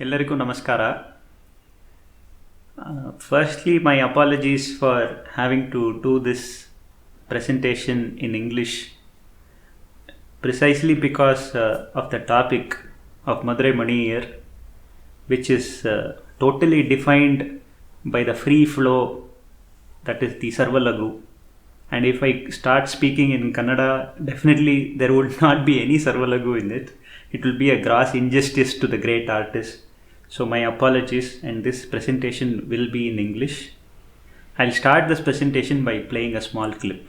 ಎಲ್ಲರಿಗೂ ನಮಸ್ಕಾರ. Firstly, my apologies for having to do this presentation in English, precisely because of the topic of Madurai Iyer, which is totally defined by the free flow, that is the Sarvalagu. And if I start speaking in Kannada, definitely there would not be any Sarvalagu in it. It will be a gross injustice to the great artist. So my apologies, and this presentation will be in English. I'll start this presentation by playing a small clip.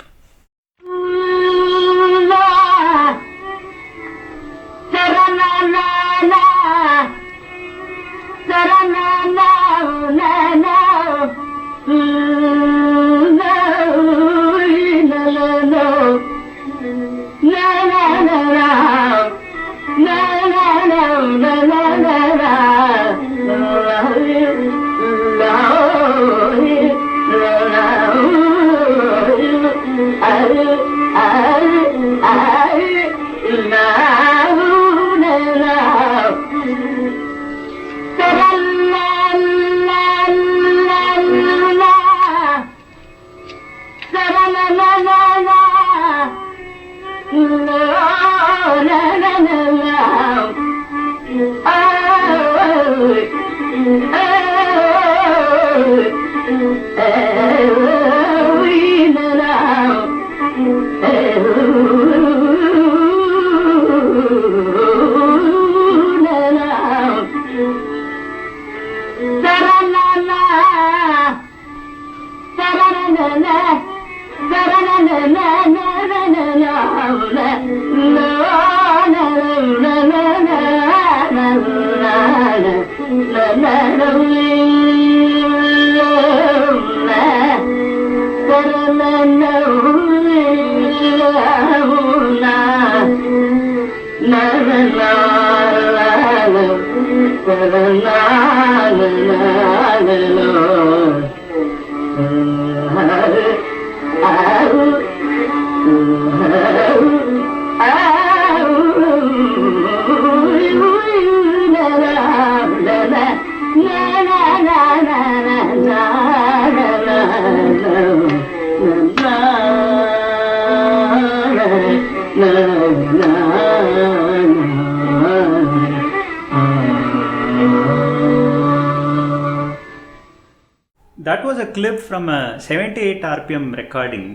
That was a clip from a 78 RPM recording.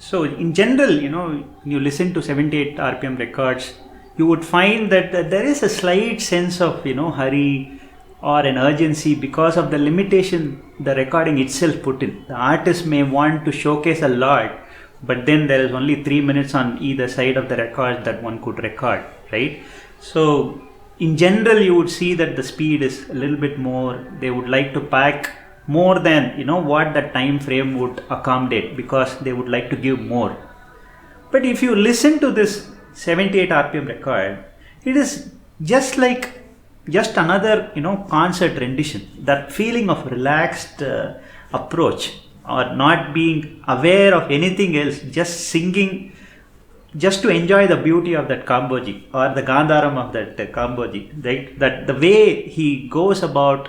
So in general, when you listen to 78 RPM records, you would find that there is a slight sense of, hurry or an urgency because of the limitation the recording itself put in. The artist may want to showcase a lot, but then there is only 3 minutes on either side of the record that one could record, right? So in general, you would see that the speed is a little bit more. They would like to pack more than what the time frame would accommodate, because they would like to give more. But if you listen to this 78 RPM record, it is just another concert rendition. That feeling of relaxed approach, or not being aware of anything else, just singing, just to enjoy the beauty of that Kamboji or the Gandharam of that Kamboji, right? That the way he goes about,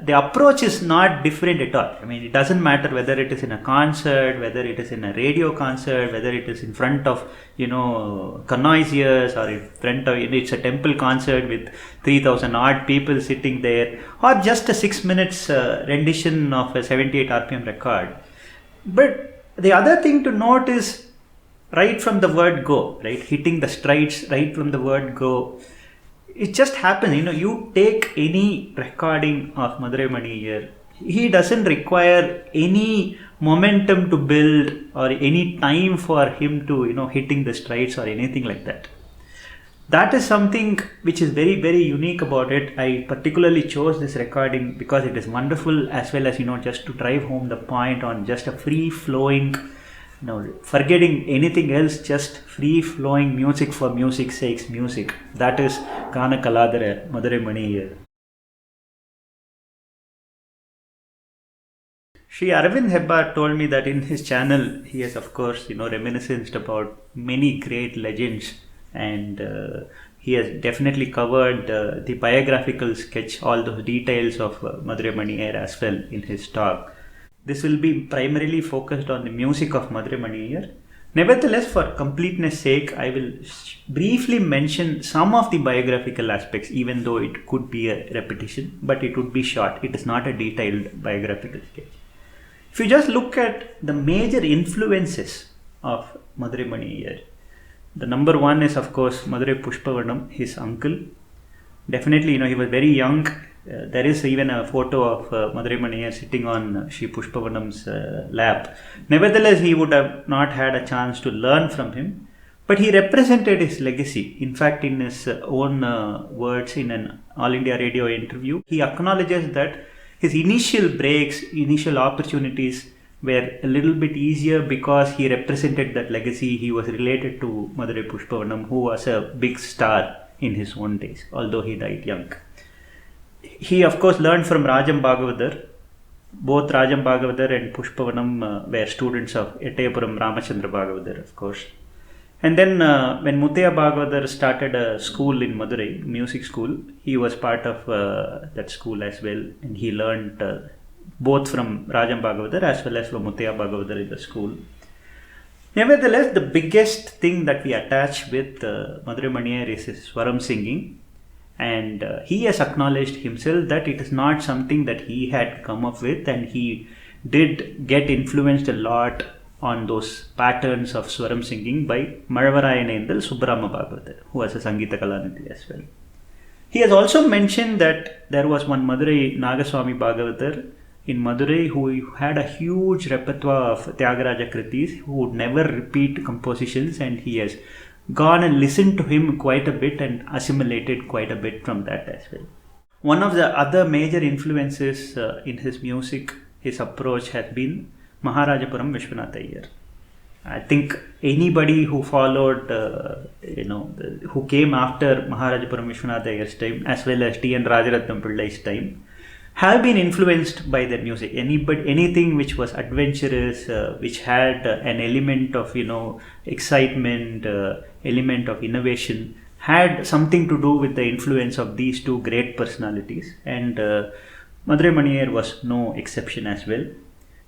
the approach is not different at all. I mean, it doesn't matter whether it is in a concert, whether it is in a radio concert, whether it is in front of connoisseurs, or in front of it's a temple concert with 3,000 odd people sitting there, or just a 6 minutes rendition of a 78 RPM record. But the other thing to note is, right from the word go, right, hitting the strides right from the word go. It just happens, you take any recording of Madurai Iyer, he doesn't require any momentum to build or any time for him to, hitting the strides or anything like that. That is something which is very, very unique about it. I particularly chose this recording because it is wonderful, as well as, just to drive home the point on just a free flowing, forgetting anything else, just free flowing music for music's sake music. That is Gana Kaladharar, Madurai Iyer. Shri Arvind Hebbar told me that in his channel he has, of course, reminisced about many great legends, and he has definitely covered the biographical sketch, all those details of Madurai Mani Iyer as well in his talk. This will be primarily focused on the music of Madurai Mani Iyer. Nevertheless, for completeness sake, I will briefly mention some of the biographical aspects, even though it could be a repetition, but it would be short. It is not a detailed biographical sketch. If you just look at the major influences of Madurai Mani Iyer, the number one is, of course, Madurai Pushpavarnam, his uncle. Definitely, he was very young. There is even a photo of Madurai Mani Iyer sitting on Shri Pushpavarnam's lap. Nevertheless, he would have not had a chance to learn from him, but he represented his legacy. In fact, in his own words in an All India Radio interview, he acknowledges that his initial breaks, initial opportunities were a little bit easier because he represented that legacy. He was related to Madurai Pushpavarnam, who was a big star in his own days, although he died young. He, of course, learned from Rajam Bhagavatar. Both Rajam Bhagavatar and Pushpavarnam were students of Ettayapuram Ramachandra Bhagavatar, of course. And then when Muthaiya Bhagavatar started a school in Madurai, music school, he was part of that school as well. And he learned both from Rajam Bhagavatar as well as from Muthaiya Bhagavatar in the school. Nevertheless, the biggest thing that we attach with Madurai Mani Iyer is his swaram singing. And he has acknowledged himself that it is not something that he had come up with, and he did get influenced a lot on those patterns of swaram singing by Malavarayana Subbarama Bhagavatar, who was a Sangeeta Kalanidhi as well. He has also mentioned that there was one Madurai Nagaswami Bhagavatar in Madurai who had a huge repertoire of Tyagaraja Kritis, who would never repeat compositions, and he has gone and listened to him quite a bit and assimilated quite a bit from that as well. One of the other major influences in his music, his approach, has been Maharajapuram Vishwanath Iyer. I think anybody who followed, who came after Maharajapuram Vishwanath Iyer's time, as well as T.N. Rajaratnam Pillai's time, have been influenced by their music. Anything which was adventurous, which had an element of excitement, element of innovation, had something to do with the influence of these two great personalities, and Madurai Mani Iyer was no exception as well.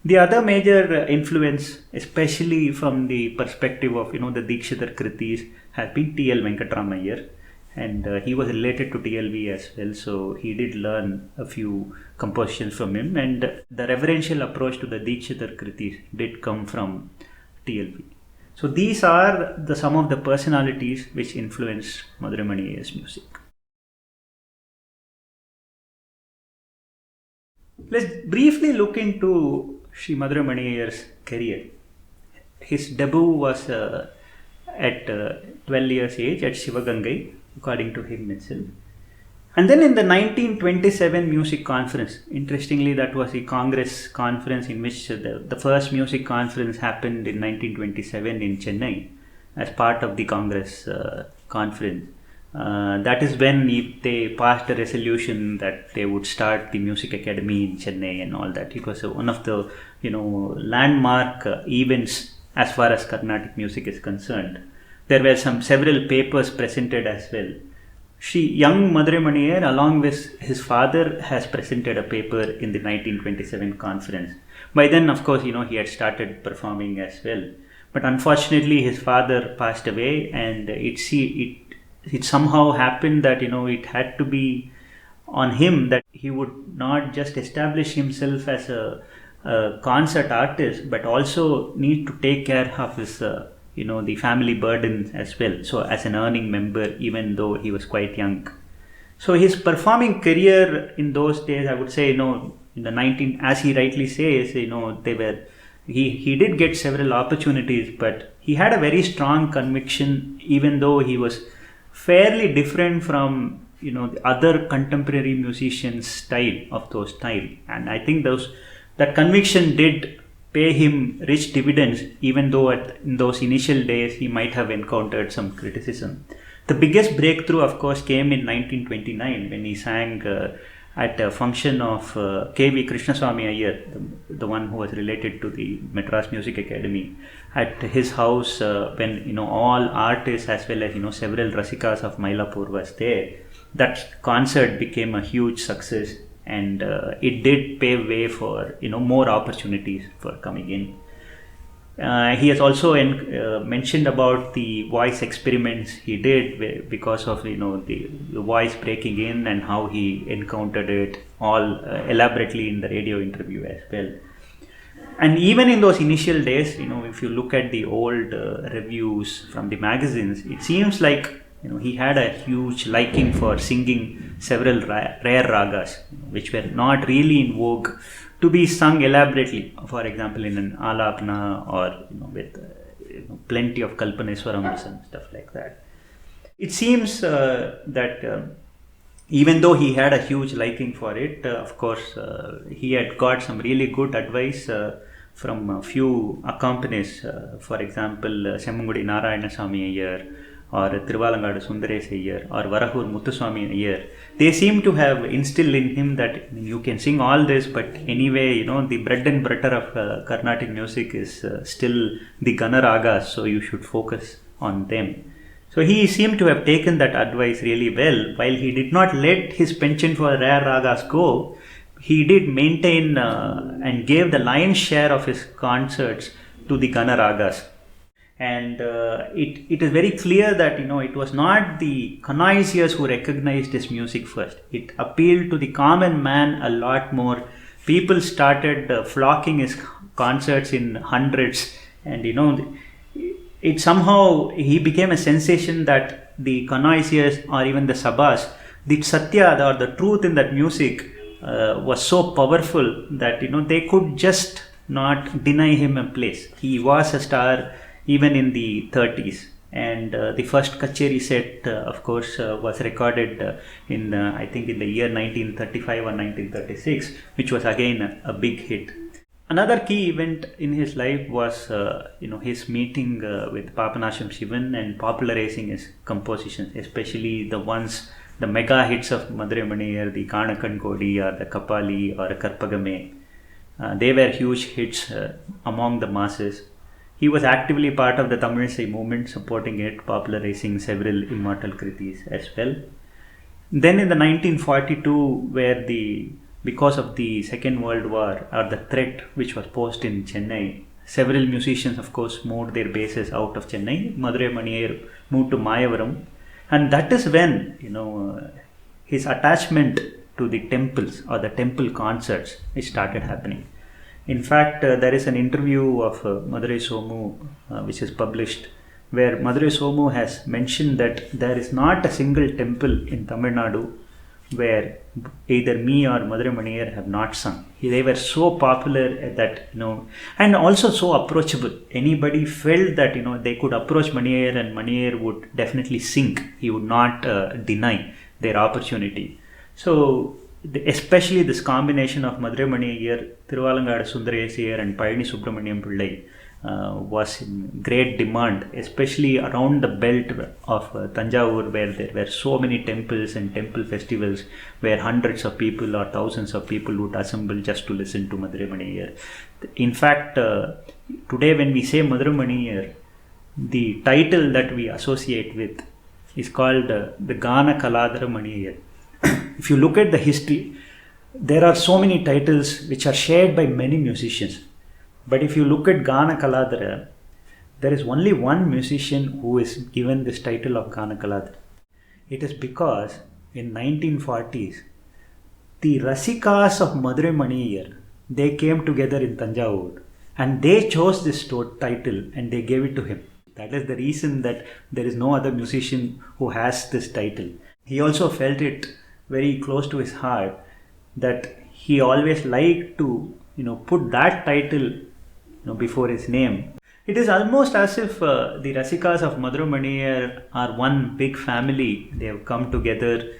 The other major influence, especially from the perspective of the Dikshitar Kritis, has been T.L. Venkatrama Iyer. And he was related to TLV as well, so he did learn a few compositions from him. And the reverential approach to the Dikshitar Kritis did come from TLV. So these are some of the personalities which influenced Madurai Mani Iyer's music. Let's briefly look into Sri Madurai Mani Iyer's career. His debut was at 12 years age at Sivagangai, according to him itself. And then in the 1927 music conference, interestingly, that was the Congress conference in which the first music conference happened in 1927 in Chennai as part of the Congress conference. That is when they passed a resolution that they would start the Music Academy in Chennai and all that. It was one of the landmark events as far as Carnatic music is concerned. There were several papers presented as well. Young Madurai Mani Iyer, along with his father, has presented a paper in the 1927 conference. By then, of course, he had started performing as well. But unfortunately, his father passed away, and it somehow happened that it had to be on him that he would not just establish himself as a concert artist, but also need to take care of his the family burden as well. So as an earning member, even though he was quite young. So his performing career in those days, I would say, in the as he rightly says, he did get several opportunities, but he had a very strong conviction, even though he was fairly different from, the other contemporary musicians' style of those time. And I think that conviction did pay him rich dividends, even though in those initial days he might have encountered some criticism. The biggest breakthrough, of course, came in 1929 when he sang at a function of K.V. Krishnaswamy Iyer, the one who was related to the Madras Music Academy, at his house when all artists as well as several Rasikas of Mylapore was there. That concert became a huge success, and it did pave way for more opportunities for coming in. He has also mentioned about the voice experiments he did because of the voice breaking in, and how he encountered it all elaborately in the radio interview as well. And even in those initial days, if you look at the old reviews from the magazines, it seems like he had a huge liking for singing several rare ragas, which were not really in vogue to be sung elaborately, for example in an alapna, or with plenty of kalpaneswarams and stuff like that. It seems that even though he had a huge liking for it, of course he had got some really good advice from a few accompanists, for example Semmangudi Narayanaswamy Iyer, or Thiruvalangadu Sundaresh Iyer, or Varahur Muthuswamy Iyer. They seem to have instilled in him that you can sing all this, but anyway, the bread and butter of Carnatic music is still the Gana ragas, so you should focus on them. So he seemed to have taken that advice really well. While he did not let his penchant for rare ragas go, he did maintain and gave the lion's share of his concerts to the Gana ragas. And it is very clear that it was not the connoisseurs who recognized his music first. It appealed to the common man a lot more. People started flocking his concerts in hundreds, and it somehow he became a sensation that the connoisseurs, or even the sabas, the satya or the truth in that music was so powerful that they could just not deny him a place. He was a star even in the 30s, and the first Kacheri set of course was recorded in I think in the year 1935 or 1936, which was again a big hit. Another key event in his life was his meeting with Papanasham Shivan and popularizing his compositions, especially the mega hits of Madurai Maniyar, the Kanakan Kodi or the Kapali or Karpagame. They were huge hits among the masses. He was actively part of the Tamil Sai movement, supporting it, popularizing several immortal kritis as well. Then in the 1942, because of the Second World War, or the threat which was posed in Chennai, several musicians of course moved their bases out of Chennai. Madurai Maniyar moved to Mayavaram, and that is when his attachment to the temples or the temple concerts started happening. In fact, there is an interview of Madurai Somu which is published, where Madurai Somu has mentioned that there is not a single temple in Tamil Nadu where either me or Madurai Maniyar have not sung. They were so popular that, and also so approachable. Anybody felt that, they could approach Maniyar, and Maniyar would definitely sing. He would not deny their opportunity. So, especially this combination of Madurai Maniyar, Thiruvalangadu Sundaresh Iyer, and Pazhani Subramaniam Pillai was in great demand, especially around the belt of Tanjavur, where there were so many temples and temple festivals where hundreds of people or thousands of people would assemble just to listen to Madurai Maniyar. In fact, today when we say Madurai Maniyar, the title that we associate with is called the Gana Kaladharar. If you look at the history, there are so many titles which are shared by many musicians. But if you look at Gana Kaladharar, there is only one musician who is given this title of Gana Kaladharar. It is because in 1940s, the Rasikas of Madurai Maniyar, they came together in Tanjavur, and they chose this title and they gave it to him. That is the reason that there is no other musician who has this title. He also felt it very close to his heart that he always liked to put that title before his name. It is almost as if the Rasikas of Madurai Maniyar are one big family. They have come together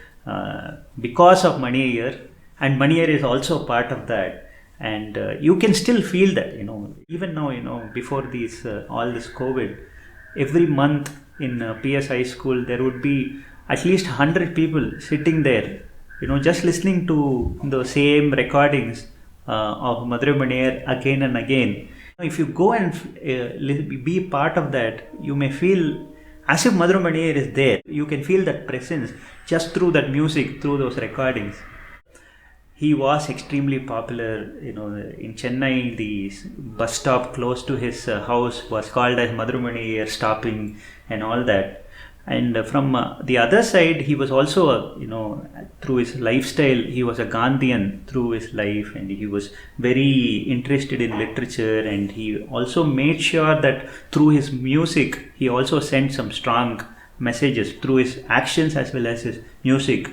because of Maniyar, and Maniyar is also part of that. And you can still feel that, even now, before all this COVID, every month in PS High School, there would be at least 100 people sitting there Just listening to the same recordings of Madurai Manir again and again, if you go and be part of that, you may feel as if Madurai Manir is there. You can feel that presence just through that music, through those recordings. He was extremely popular. In Chennai, the bus stop close to his house was called as Madurai stopping and all that. And from the other side, he was also, through his lifestyle, he was a Gandhian through his life, and he was very interested in literature. And he also made sure that through his music, he also sent some strong messages through his actions as well as his music,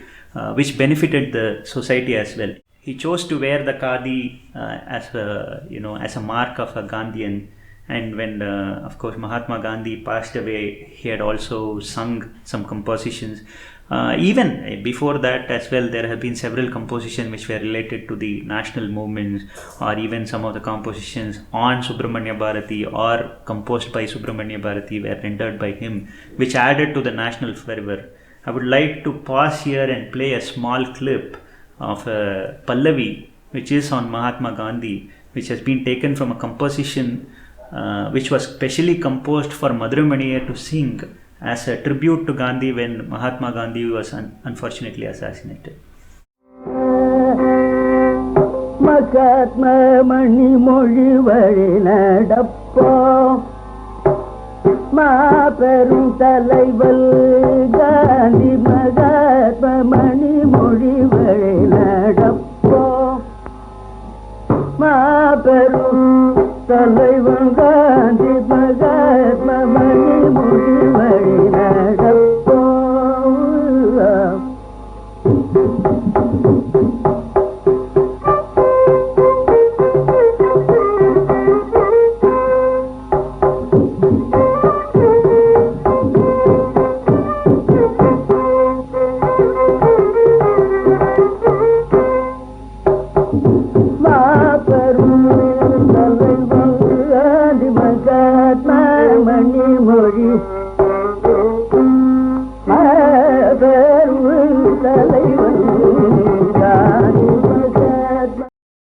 which benefited the society as well. He chose to wear the khadi as a mark of a Gandhian. And when, of course, Mahatma Gandhi passed away, he had also sung some compositions. Even before that as well, there have been several compositions which were related to the national movements, or even some of the compositions on Subramanya Bharati or composed by Subramanya Bharati were rendered by him, which added to the national fervor. I would like to pause here and play a small clip of a Pallavi, which is on Mahatma Gandhi, which has been taken from a composition which was specially composed for Madurai Manir to sing as a tribute to Gandhi when Mahatma Gandhi was unfortunately assassinated. Mahatma Mani Moli Varinadappo Ma Perum Talaival Gandhi Mahatma Mani Moli Varinadappo Ma Perum Talaival Gandhi Mahatma Mani Moli Varinadappo.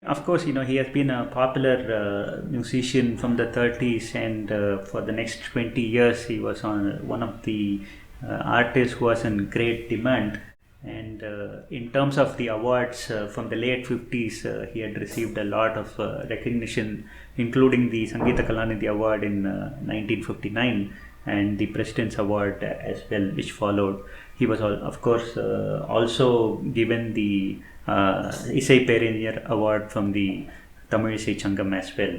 Of course, he has been a popular musician from the 30s, and for the next 20 years he was one of the artists who was in great demand. And in terms of the awards from the late 50s, he had received a lot of recognition, including the Sangeeta Kalanidhi Award in 1959 and the President's Award as well, which followed. He was, of course, also given the Isai Perennier Award from the Tamil Isai Changam as well.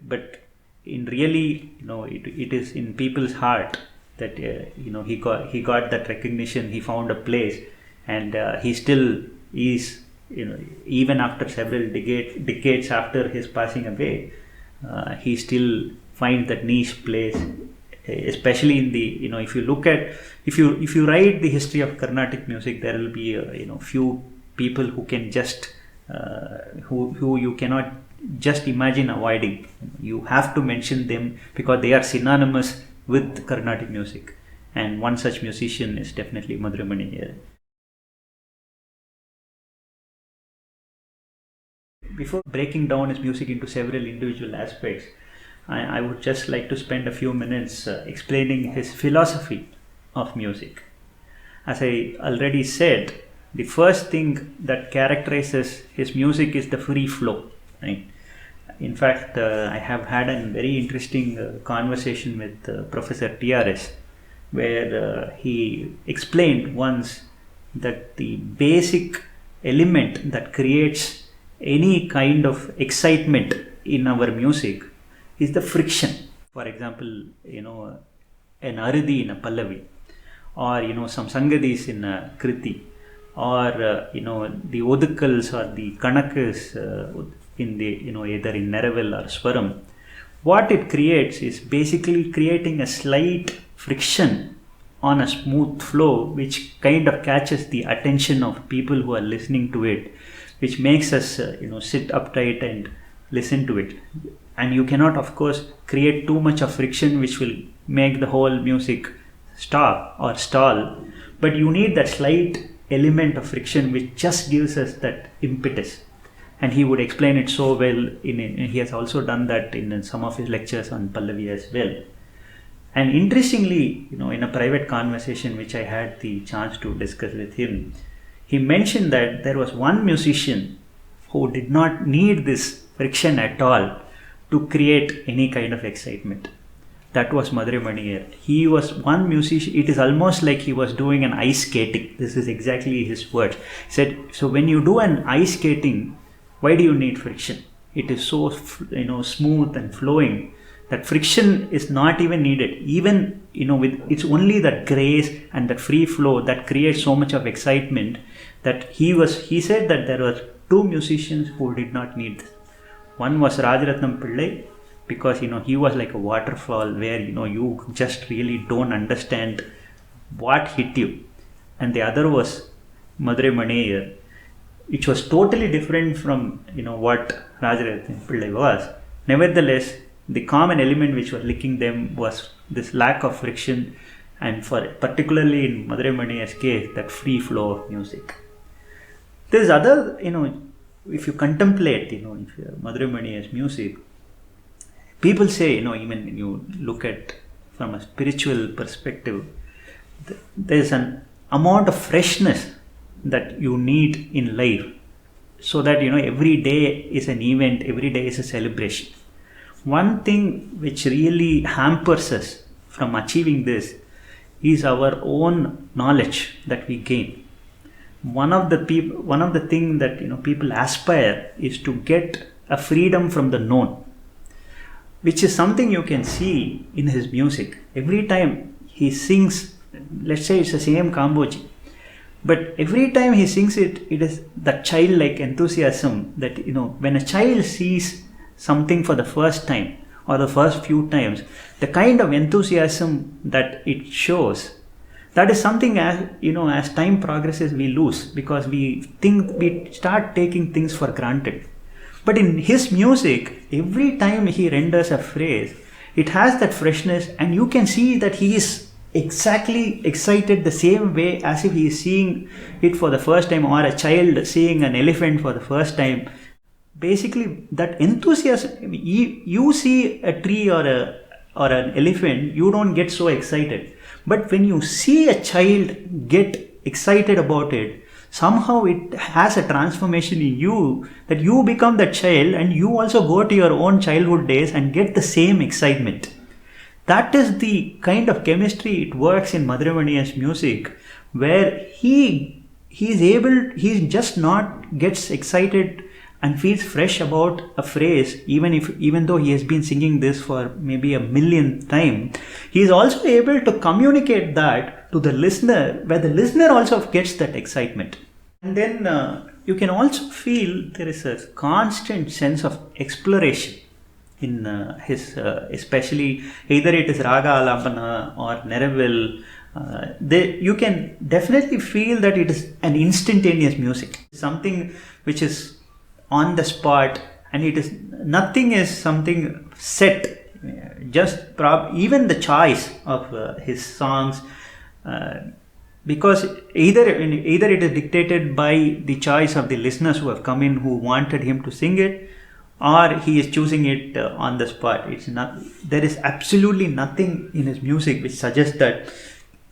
But in really, it is in people's heart that he got that recognition. He found a place, and he still is, even after several decades after his passing away, he still finds that niche place, especially in the if you write the history of Carnatic music, there will be few people who can just who you cannot just imagine avoiding. You have to mention them because they are synonymous with Carnatic music, and one such musician is definitely Madurai Mani Iyer. Before breaking down his music into several individual aspects, I would just like to spend a few minutes explaining his philosophy of music. As I already said, the first thing that characterizes his music is the free flow, right? In fact, I have had a very interesting conversation with Professor TRS, where he explained once that the basic element that creates any kind of excitement in our music is the friction. For example, an Aridi in a Pallavi, or some Sangadis in a Kriti, or the Odukals or the Kanakas in the either in Neravel or Swaram. What it creates is basically creating a slight friction on a smooth flow, which kind of catches the attention of people who are listening to it, which makes us sit uptight and listen to it. And you cannot, of course, create too much of friction which will make the whole music stop or stall, but you need that slight element of friction which just gives us that impetus. And he would explain it so well. He has also done that in some of his lectures on Pallavi as well. And interestingly, in a private conversation which I had the chance to discuss with him, he mentioned that there was one musician who did not need this friction at all to create any kind of excitement. That was Madurai Iyer. He was one musician. It is almost like he was doing an ice skating. This is exactly his words. He said, so when you do an ice skating, why do you need friction? It is so smooth and flowing that friction is not even needed. Even with it's only that grace and that free flow that creates so much of excitement. That he said that there were two musicians who did not need this. One was Rajaratnam Pillai, because he was like a waterfall where you just really don't understand what hit you, and the other was Madurai Iyer, which was totally different from what Rajaratnam Pillai was. Nevertheless, the common element which was linking them was this lack of friction, and particularly in Madurai Iyer's case, that free flow of music. There's other, if you contemplate, if Madurai Iyer's music, people say, even when you look at from a spiritual perspective, there's an amount of freshness that you need in life, so that every day is an event, every day is a celebration. One thing which really hampers us from achieving this is our own knowledge that we gain. One of the things that people aspire is to get a freedom from the known, which is something you can see in his music. Every time he sings, let's say it's the same Kamboji, but every time he sings it is that childlike enthusiasm that when a child sees something for the first time or the first few times, the kind of enthusiasm that it shows, that is something as time progresses we lose, because we start taking things for granted. But in his music, every time he renders a phrase, it has that freshness, and you can see that he is exactly excited the same way as if he is seeing it for the first time, or a child seeing an elephant for the first time. Basically, that enthusiasm, you see a tree or an elephant, you don't get so excited. But when you see a child get excited about it, somehow it has a transformation in you, that you become that child and you also go to your own childhood days and get the same excitement. That is the kind of chemistry it works in Madurai Iyer's music, where he just not gets excited and feels fresh about a phrase, even though he has been singing this for maybe a millionth time. He is also able to communicate that to the listener, where the listener also gets that excitement. And then you can also feel there is a constant sense of exploration in his, especially either it is Raga Alapana or Neravil. You can definitely feel that it is an instantaneous music, something which is on the spot, and nothing is something set. Even the choice of his songs, because either it is dictated by the choice of the listeners who have come in, who wanted him to sing it, or he is choosing it on the spot. There is absolutely nothing in his music which suggests that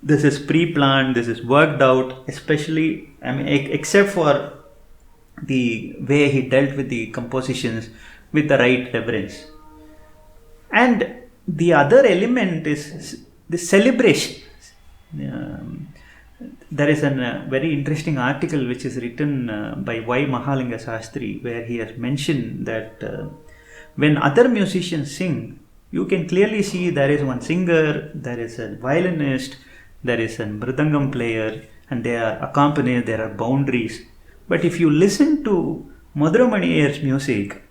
this is pre-planned, this is worked out, especially, except for the way he dealt with the compositions with the right reverence. And the other element is the celebration. There is a very interesting article which is written by Y. Mahalinga Sastri, where he has mentioned that when other musicians sing, you can clearly see there is one singer, there is a violinist, there is a mridangam player, and they are accompanied, there are boundaries. But if you listen to Madurai Iyer's music,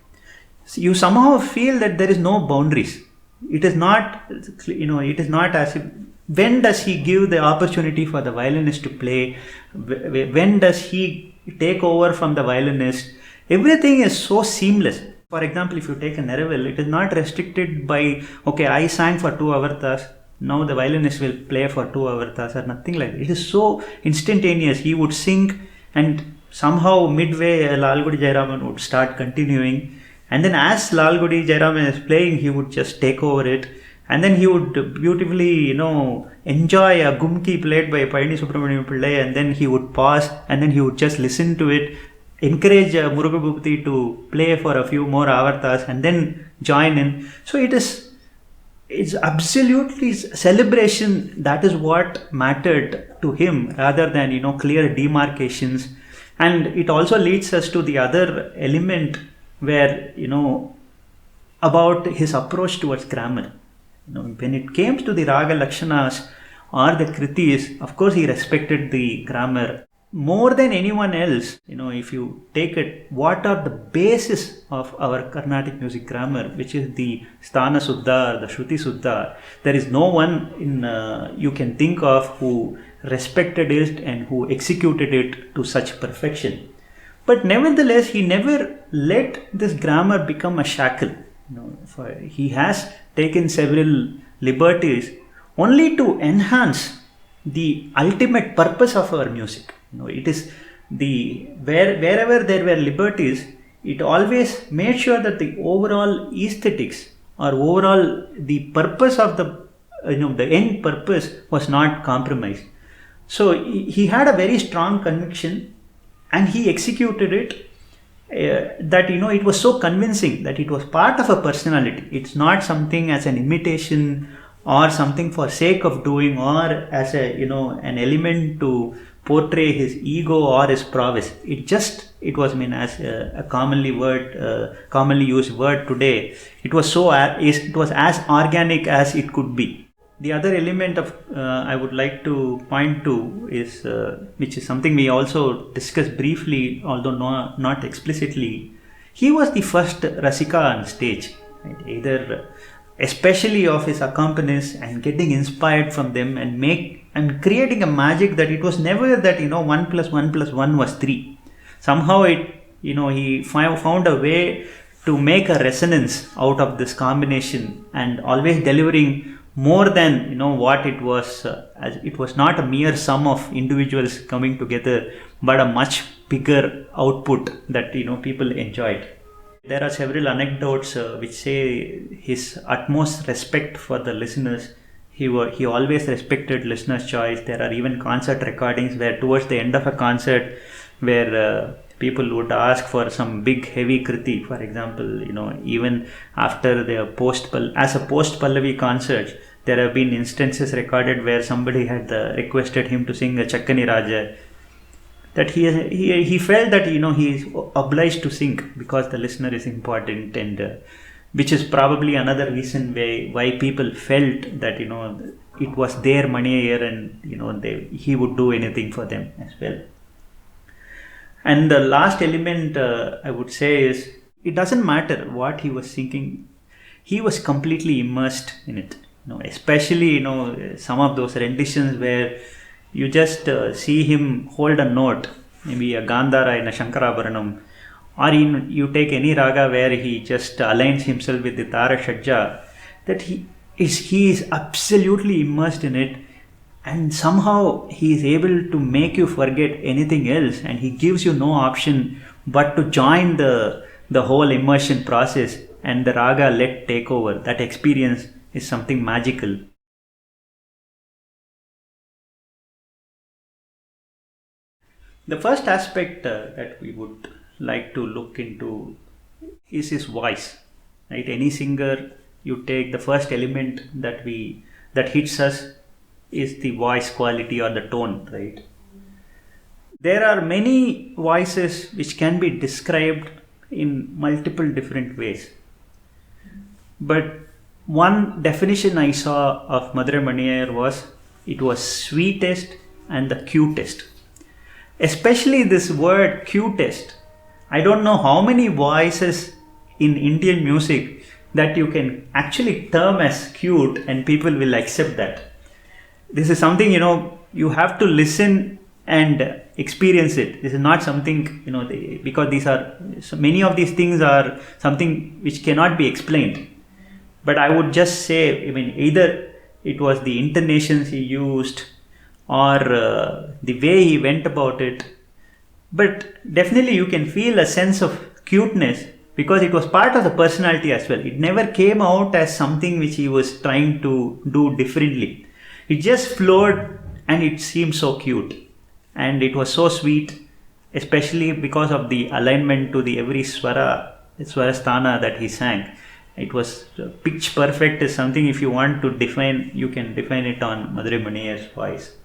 you somehow feel that there is no boundaries. It is not, it is not as if, when does he give the opportunity for the violinist to play? When does he take over from the violinist? Everything is so seamless. For example, if you take a Neravil, it is not restricted by, okay, I sang for 2 avartas, now the violinist will play for 2 hours or nothing like that. It is so instantaneous. He would sing, and somehow midway Lalgudi Jayaraman would start continuing, and then as Lalgudi Jayaraman is playing, he would just take over it, and then he would beautifully, enjoy a gumki played by Payani Subramaniam Pillai, and then he would pause, and then he would just listen to it, encourage Muruga Bhupati to play for a few more avartas, and then join in. So it's absolutely celebration. That is what mattered to him, rather than clear demarcations. And it also leads us to the other element where about his approach towards grammar. When it came to the raga lakshanas or the kritis, of course he respected the grammar more than anyone else. If you take it, what are the basis of our Carnatic music grammar, which is the Sthana Suddha, the Shruti Suddha. There is no one you can think of who respected it and who executed it to such perfection. But nevertheless, he never let this grammar become a shackle. He has taken several liberties only to enhance the ultimate purpose of our music. It is wherever there were liberties, it always made sure that the overall aesthetics or overall the purpose of the end purpose was not compromised. So he had a very strong conviction, and he executed it. That it was so convincing that it was part of a personality. It's not something as an imitation or something for sake of doing, or as an element to portray his ego or his prowess. It was as a commonly used word today. It was as organic as it could be. The other element of I would like to point to is which is something we also discussed briefly, although not explicitly. He was the first Rasika on stage, right? Especially of his accompanists, and getting inspired from them and creating a magic that it was never that 1 + 1 + 1 was 3. Somehow he found a way to make a resonance out of this combination, and always delivering more than what it was. As it was not a mere sum of individuals coming together, but a much bigger output that people enjoyed. There are several anecdotes which say his utmost respect for the listeners. He always respected listeners' choice. There are even concert recordings where towards the end of a concert, where people would ask for some big heavy kriti, for example, even after the post Pallavi concert, there have been instances recorded where somebody had requested him to sing a Chakkani Raja, that he felt that he is obliged to sing because the listener is important, and which is probably another reason why people felt that it was their Mani Iyer, and he would do anything for them as well. And the last element I would say is, it doesn't matter what he was singing, he was completely immersed in it. Especially some of those renditions where you just see him hold a note, maybe a Gandhara in a Shankarabharanam, or you take any raga where he just aligns himself with the Tara Shadja, that he is absolutely immersed in it, and somehow he is able to make you forget anything else, and he gives you no option but to join the whole immersion process, and the raga let take over. That experience is something magical. The first aspect that we would like to look into is his voice. Right? Any singer, you take the first element that hits us is the voice quality or the tone, right? There are many voices which can be described in multiple different ways. But one definition I saw of Madurai Mani Iyer was, it was sweetest and the cutest. Especially this word cutest. I don't know how many voices in Indian music that you can actually term as cute and people will accept that. This is something, you have to listen and experience it. This is not something, because so many of these things are something which cannot be explained. But I would just say, either it was the intonations he used, or the way he went about it. But definitely you can feel a sense of cuteness because it was part of the personality as well. It never came out as something which he was trying to do differently. It just flowed and it seemed so cute. And it was so sweet, especially because of the alignment to the every swarasthana that he sang. It was pitch perfect is something if you want to define, you can define it on Madurai Maniyar's voice.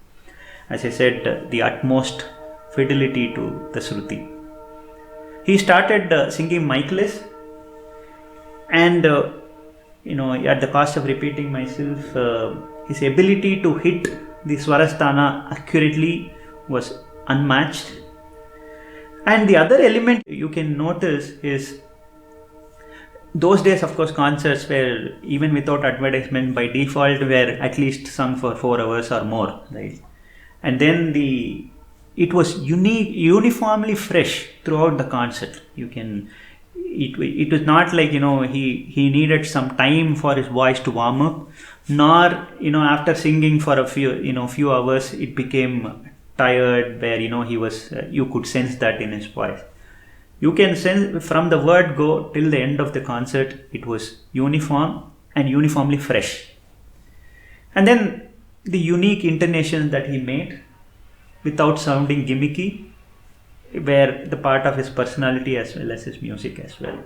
As I said, the utmost fidelity to the Shruti. He started singing micless, and at the cost of repeating myself, his ability to hit the Swarasthana accurately was unmatched. And the other element you can notice is those days, of course, concerts were, even without advertisement, by default were at least sung for 4 hours or more, right? And then it was uniformly fresh throughout the concert. It was not like he needed some time for his voice to warm up, nor after singing for a few hours it became tired, where he was you could sense that in his voice. You can sense from the word go till the end of the concert, it was uniform and uniformly fresh. And then the unique intonations that he made without sounding gimmicky were the part of his personality as well as his music as well.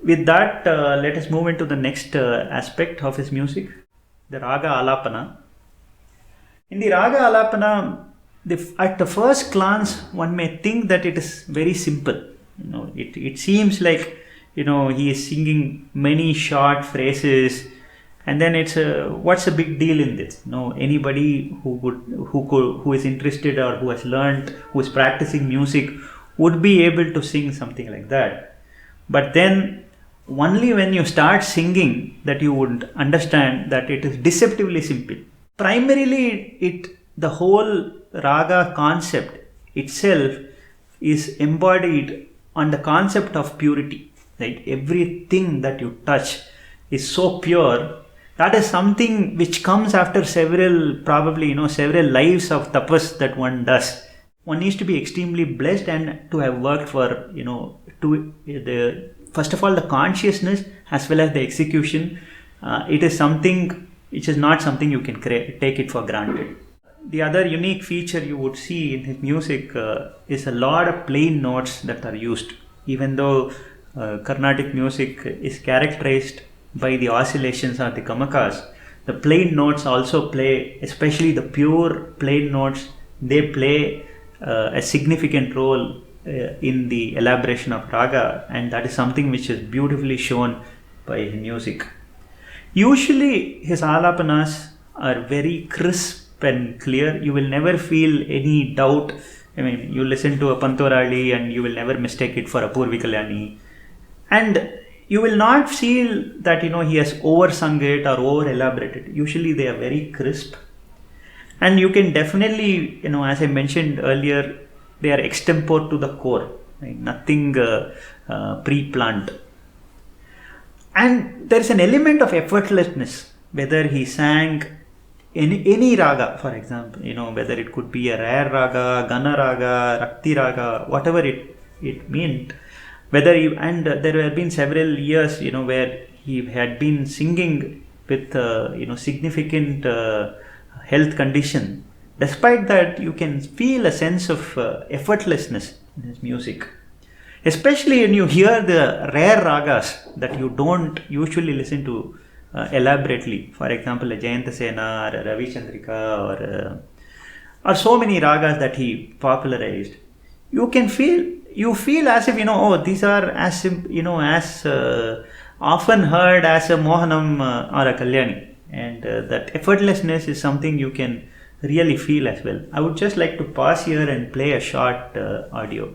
With that, let us move into the next aspect of his music, the Raga Alapana. In the Raga Alapana, at the first glance, one may think that it is very simple. It seems like he is singing many short phrases, and then it's what's the big deal in this? Anybody who is interested or who has learned, who is practicing music, would be able to sing something like that. But then only when you start singing that you would understand that it is deceptively simple. Primarily, the whole raga concept itself is embodied on the concept of purity. Right? Everything that you touch is so pure. That is something which comes after several lives of tapas that one does. One needs to be extremely blessed and to have worked for, first of all, the consciousness as well as the execution. It is something which is not something you can take it for granted. The other unique feature you would see in his music is a lot of plain notes that are used. Even though Carnatic music is characterized by the oscillations or the gamakas, the plain notes also play, especially the pure plain notes, they play a significant role in the elaboration of raga, and that is something which is beautifully shown by his music. Usually his alapanas are very crisp and clear. You will never feel any doubt. I mean, you listen to a Pantorali and you will never mistake it for a Purvi Kalyani. And you will not feel that he has oversung it or over elaborated. Usually they are very crisp, and you can definitely as I mentioned earlier, they are extempore to the core, right? Nothing pre-planned. And there is an element of effortlessness whether he sang any raga, for example, whether it could be a rare raga, Gana raga, Rakti raga, whatever it meant. And there have been several years, where he had been singing with, significant health condition. Despite that, you can feel a sense of effortlessness in his music. Especially when you hear the rare ragas that you don't usually listen to elaborately. For example, a Jayanta Sena or a Ravi Chandrika or so many ragas that he popularized. You feel as if these are as often heard as a Mohanam or a Kalyani, and that effortlessness is something you can really feel as well. I would just like to pause here and play a short audio.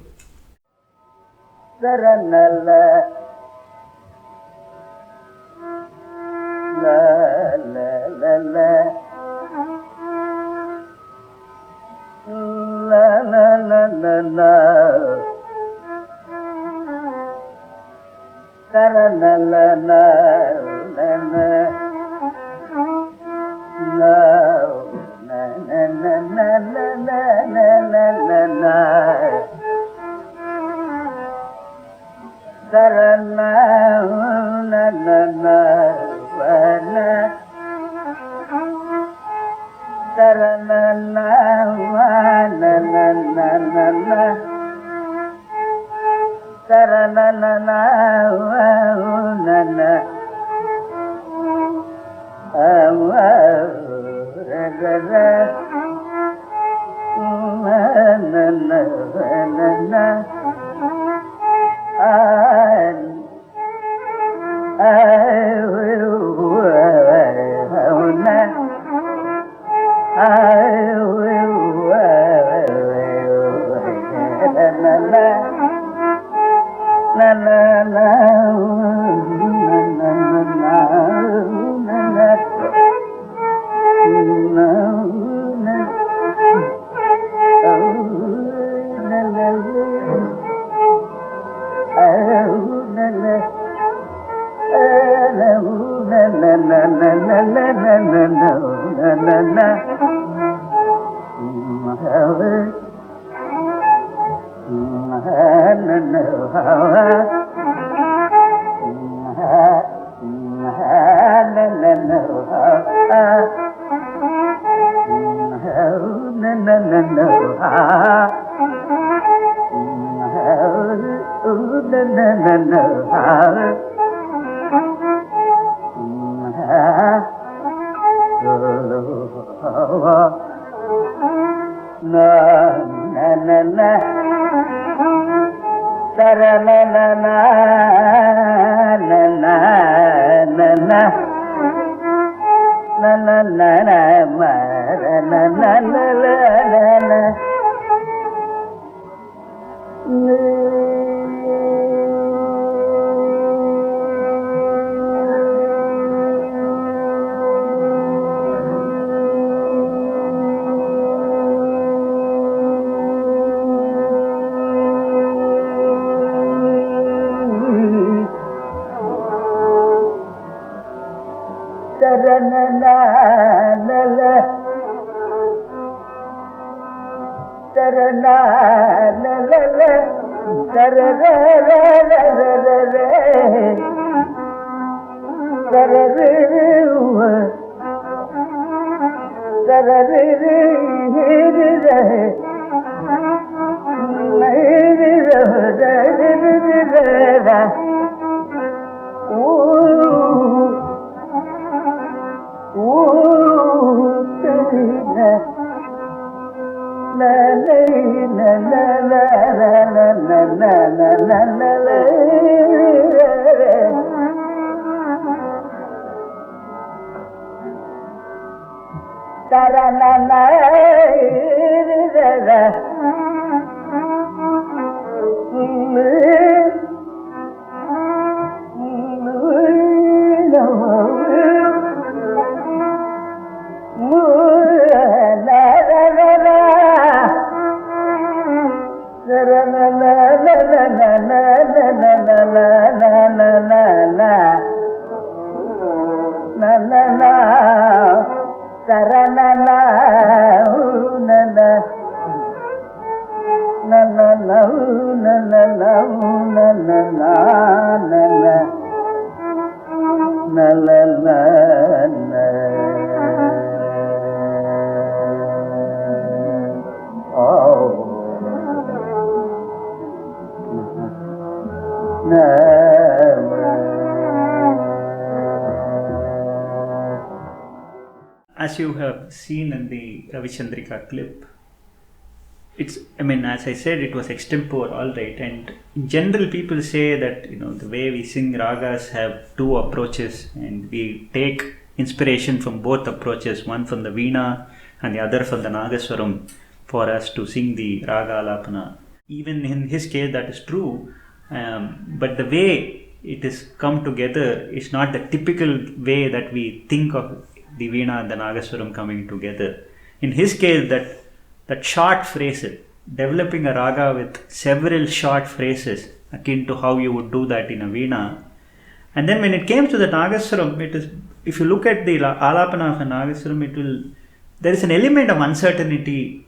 As you have seen in the Ravichandrika clip, as I said, it was extempore, all right. And in general, people say that, the way we sing ragas have two approaches, and we take inspiration from both approaches, one from the veena and the other from the Nagaswaram, for us to sing the raga alapana. Even in his case, that is true. But the way it is come together is not the typical way that we think of the veena and the Nagaswaram coming together. In his case, that short phrases, developing a raga with several short phrases akin to how you would do that in a veena. And then when it came to the Nagaswaram, if you look at the Alapana of a Nagaswaram, there is an element of uncertainty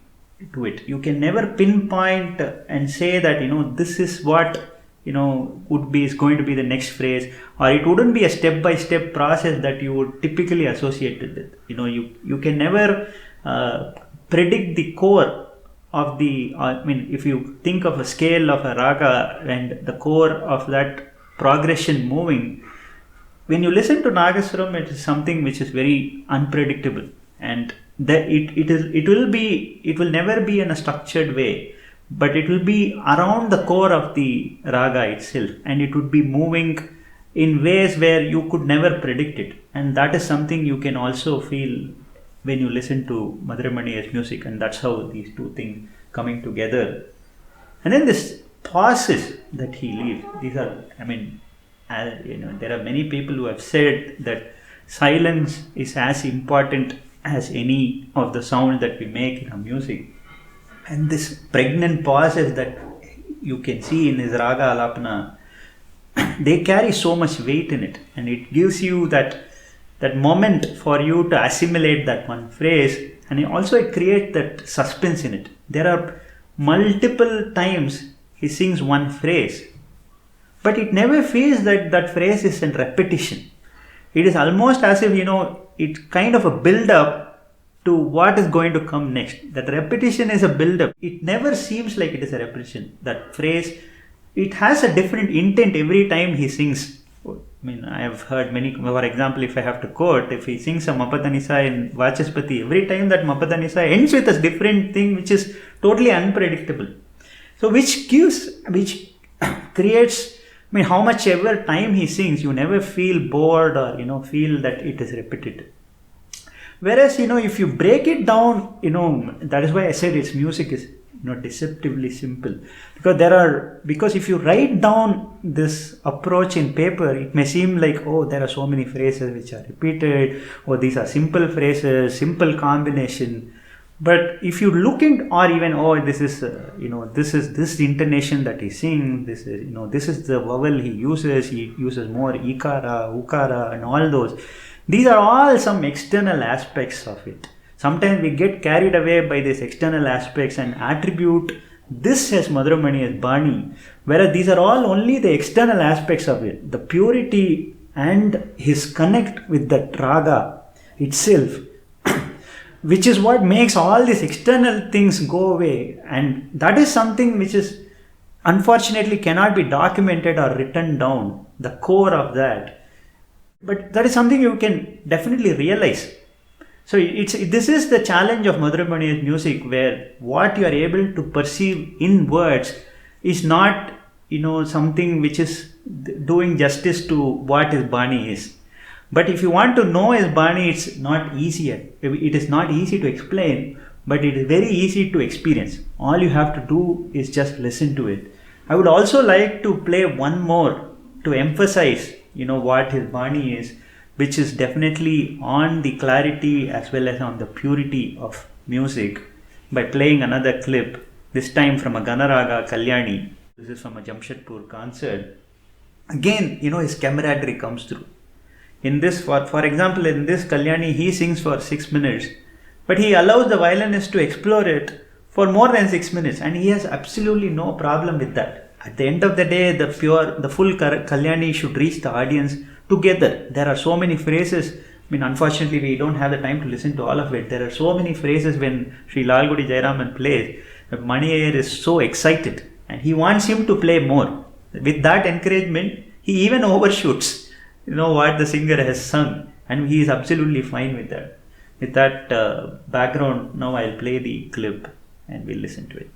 to it. You can never pinpoint and say that, this is what, is going to be the next phrase, or it wouldn't be a step-by-step process that you would typically associate it with. You can never predict the core of if you think of a scale of a raga and the core of that progression moving, when you listen to Nagaswaram, it is something which is very unpredictable, and it will never be in a structured way, but it will be around the core of the raga itself, and it would be moving in ways where you could never predict it. And that is something you can also feel when you listen to Madurai Mani's music, and that's how these two things coming together. And then this pauses that he leaves, these are, there are many people who have said that silence is as important as any of the sound that we make in our music. And this pregnant pauses that you can see in his Raga Alapana, they carry so much weight in it, and it gives you that moment for you to assimilate that one phrase, and also it creates that suspense in it. There are multiple times he sings one phrase, but it never feels that that phrase is in repetition. It is almost as if, it's kind of a build-up to what is going to come next. That repetition is a build-up. It never seems like it is a repetition. That phrase, it has a different intent every time he sings. I have heard many, for example, if I have to quote, if he sings a Mapadanisa in Vachaspati, every time that Mapadanisa ends with a different thing which is totally unpredictable. So which creates, how much ever time he sings, you never feel bored or, feel that it is repetitive. Whereas, if you break it down, that is why I said its music is, deceptively simple. Because if you write down this approach in paper, it may seem like, there are so many phrases which are repeated, or these are simple phrases, simple combination. But if you look in, or even, this is this intonation that he sings, this is the vowel he uses more ikara, ukara, and all those. These are all some external aspects of it. Sometimes we get carried away by these external aspects and attribute this as Madurai Mani as Bani, whereas these are all only the external aspects of it. The purity and his connect with the raga itself, which is what makes all these external things go away. And that is something which is unfortunately cannot be documented or written down, the core of that. But that is something you can definitely realize. So this is the challenge of Madurai Mani's music, where what you are able to perceive in words is not, something which is doing justice to what his Bani is. But if you want to know his Bani, it's not easier. It is not easy to explain, but it is very easy to experience. All you have to do is just listen to it. I would also like to play one more to emphasize, what his Bani is, which is definitely on the clarity as well as on the purity of music, by playing another clip, this time from a Gana Kaladharar. This is from a Jamshedpur concert. Again, his camaraderie comes through. In this, for example, in this Kalyani, he sings for 6 minutes, but he allows the violinist to explore it for more than 6 minutes, and he has absolutely no problem with that. At the end of the day, the full Kalyani should reach the audience together. There are so many phrases. Unfortunately, we don't have the time to listen to all of it. There are so many phrases when Sri Lalgudi Jayaraman plays. Mani Iyer is so excited, and he wants him to play more. With that encouragement, he even overshoots, what the singer has sung, and he is absolutely fine with that. With that background, now I'll play the clip and we'll listen to it.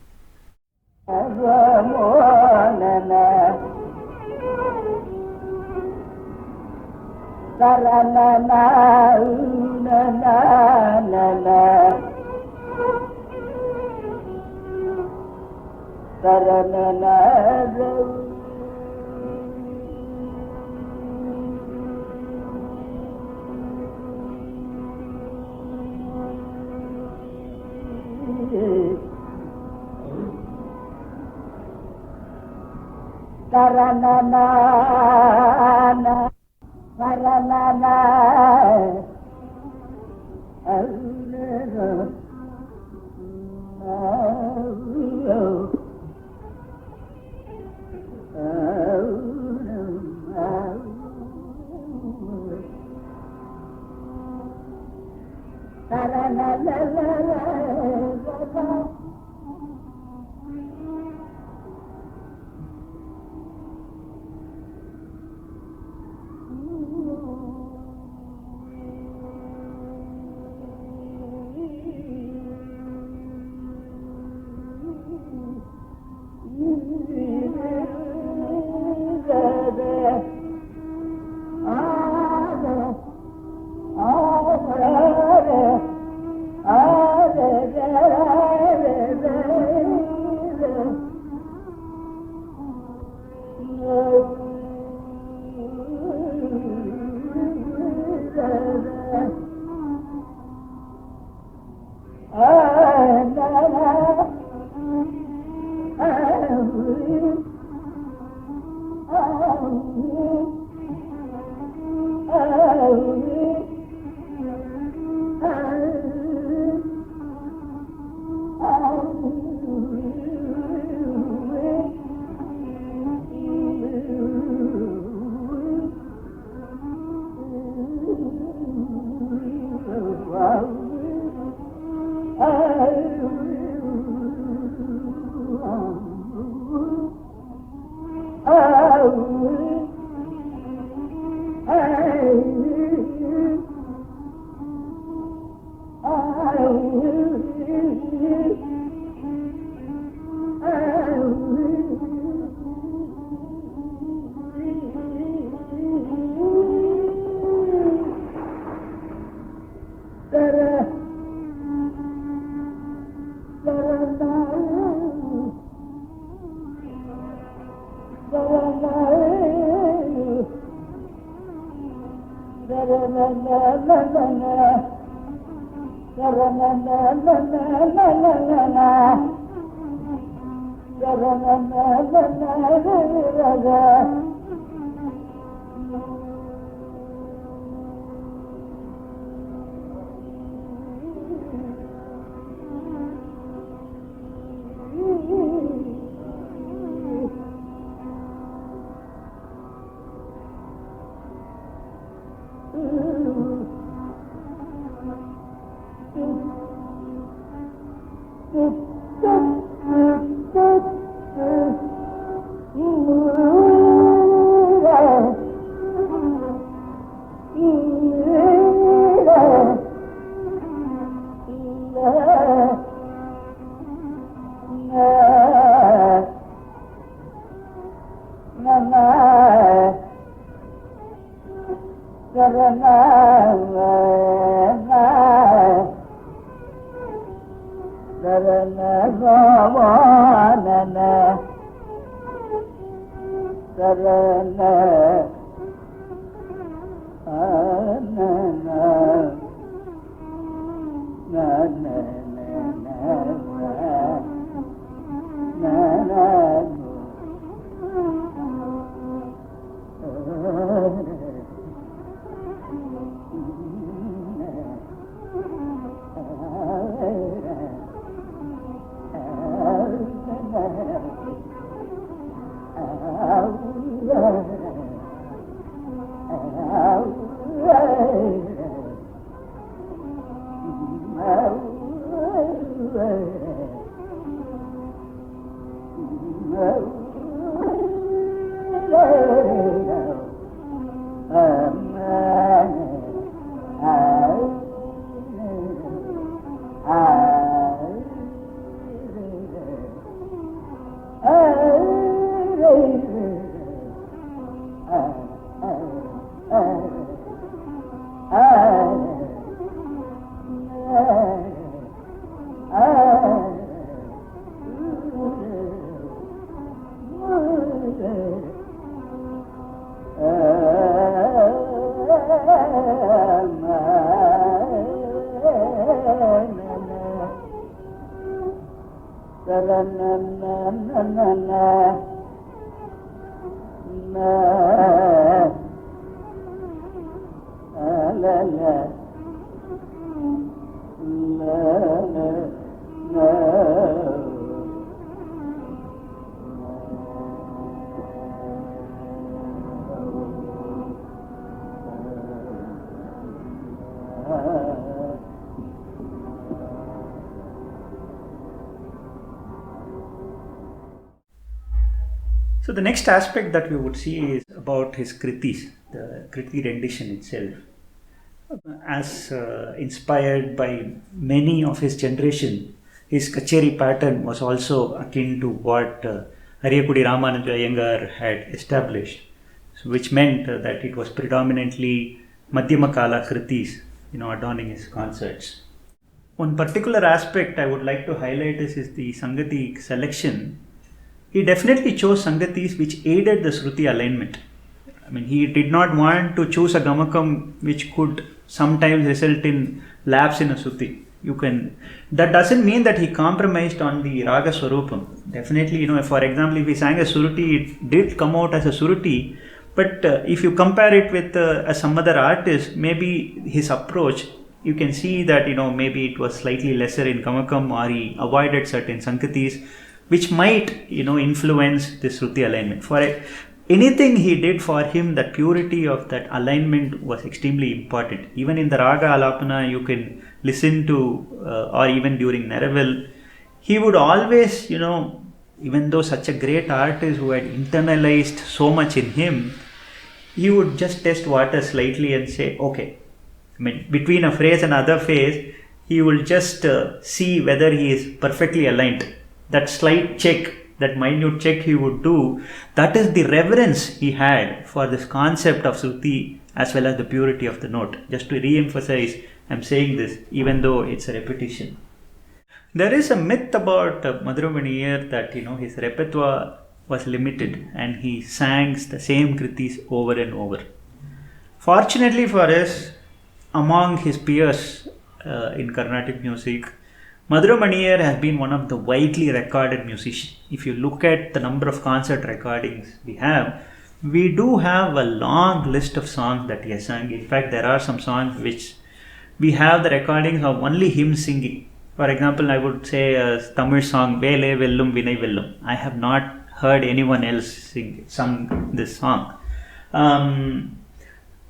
பரமனா So the next aspect that we would see is about his kritis, the kriti rendition itself. As inspired by many of his generation, his kacheri pattern was also akin to what Ariyakudi Ramananda Iyengar had established, so which meant that it was predominantly Madhyama Kala kritis, adorning his concerts. One particular aspect I would like to highlight is the Sangati selection. He definitely chose Sangatis which aided the Shruti alignment. I mean, he did not want to choose a Gamakam which could sometimes result in lapse in a Shruti. That doesn't mean that he compromised on the Raga Swarupam. Definitely, for example, if he sang a Suruti, it did come out as a Suruti. But if you compare it with some other artist, maybe his approach, you can see that, maybe it was slightly lesser in Gamakam, or he avoided certain Sankatis, which might, influence the Shruti alignment. For anything he did for him, that purity of that alignment was extremely important. Even in the Raga Alapana, you can listen to, or even during Neravel, he would always, even though such a great artist who had internalized so much in him, he would just test water slightly and say, okay. I mean, between a phrase and other phrase, he will just see whether he is perfectly aligned. That slight check, that minute check he would do, that is the reverence he had for this concept of Shruti as well as the purity of the note. Just to re-emphasize, I'm saying this even though it's a repetition. There is a myth about Madurai Iyer that his repertoire was limited and he sang the same kritis over and over. Fortunately for us, among his peers in Carnatic music, Madurai Iyer has been one of the widely recorded musicians. If you look at the number of concert recordings we do have a long list of songs that he has sung. In fact, there are some songs which we have the recordings of only him singing. For example, I would say a Tamil song, Vele Vellum Vinay Vellum. I have not heard anyone else sung this song.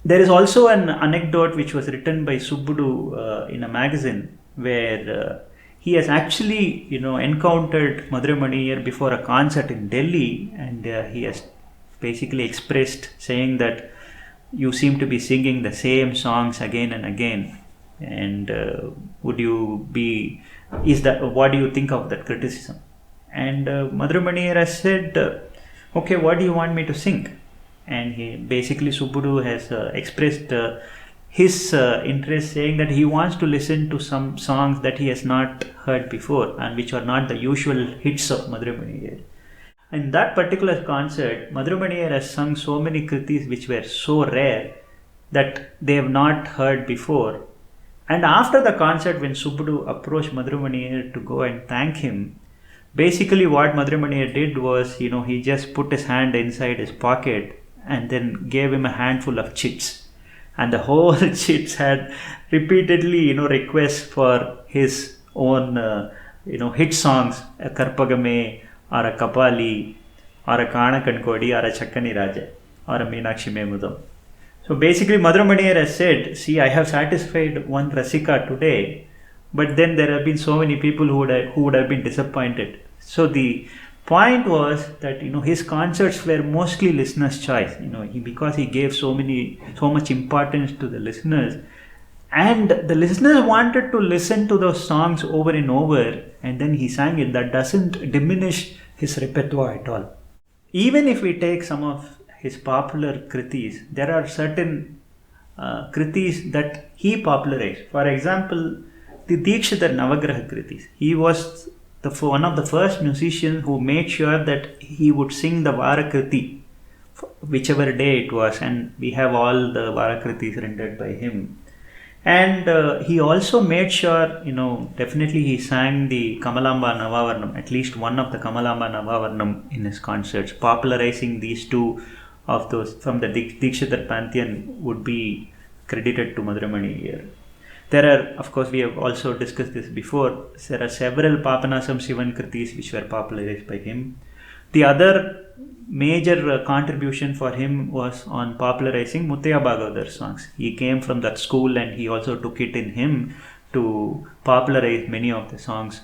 There is also an anecdote which was written by Subbudu in a magazine where he has actually, encountered Madurai Iyer before a concert in Delhi, and he has basically expressed saying that you seem to be singing the same songs again and again. And what do you think of that criticism? And Madurai Iyer has said, okay, what do you want me to sing? And Subbudu has expressed his interest, saying that he wants to listen to some songs that he has not heard before and which are not the usual hits of Madurai Iyer. In that particular concert, Madurai Iyer has sung so many kritis which were so rare that they have not heard before. And after the concert, when Subbudu approached Madurai Iyer to go and thank him, basically what Madurai Iyer did was, he just put his hand inside his pocket and then gave him a handful of chits. And the whole chits had repeatedly, requests for his own, hit songs, a Karpagame, or a Kapali, or a Kana Kankodi, or a Chakkani Raja, or a Meenakshi Memudam. So basically, Madurai Iyer has said, see, I have satisfied one Rasika today, but then there have been so many people who would have been disappointed. So the point was that his concerts were mostly listeners' choice. Because he gave so much importance to the listeners, and the listeners wanted to listen to those songs over and over, and then he sang it. That doesn't diminish his repertoire at all. Even if we take some of his popular kritis, there are certain kritis that he popularized. For example, the Dikshitar Navagraha kritis. He was one of the first musicians who made sure that he would sing the Varakriti, whichever day it was, and we have all the Varakritis rendered by him. And he also made sure, definitely he sang the Kamalamba Navavarnam, at least one of the Kamalamba Navavarnam in his concerts. Popularizing these two of those from the Dikshitar Pantheon would be credited to Madurai Iyer. There are, of course, we have also discussed this before, there are several Papanasam Sivan Kritis which were popularized by him. The other major contribution for him was on popularizing Muttaya Bhagavatar songs. He came from that school and he also took it in him to popularize many of the songs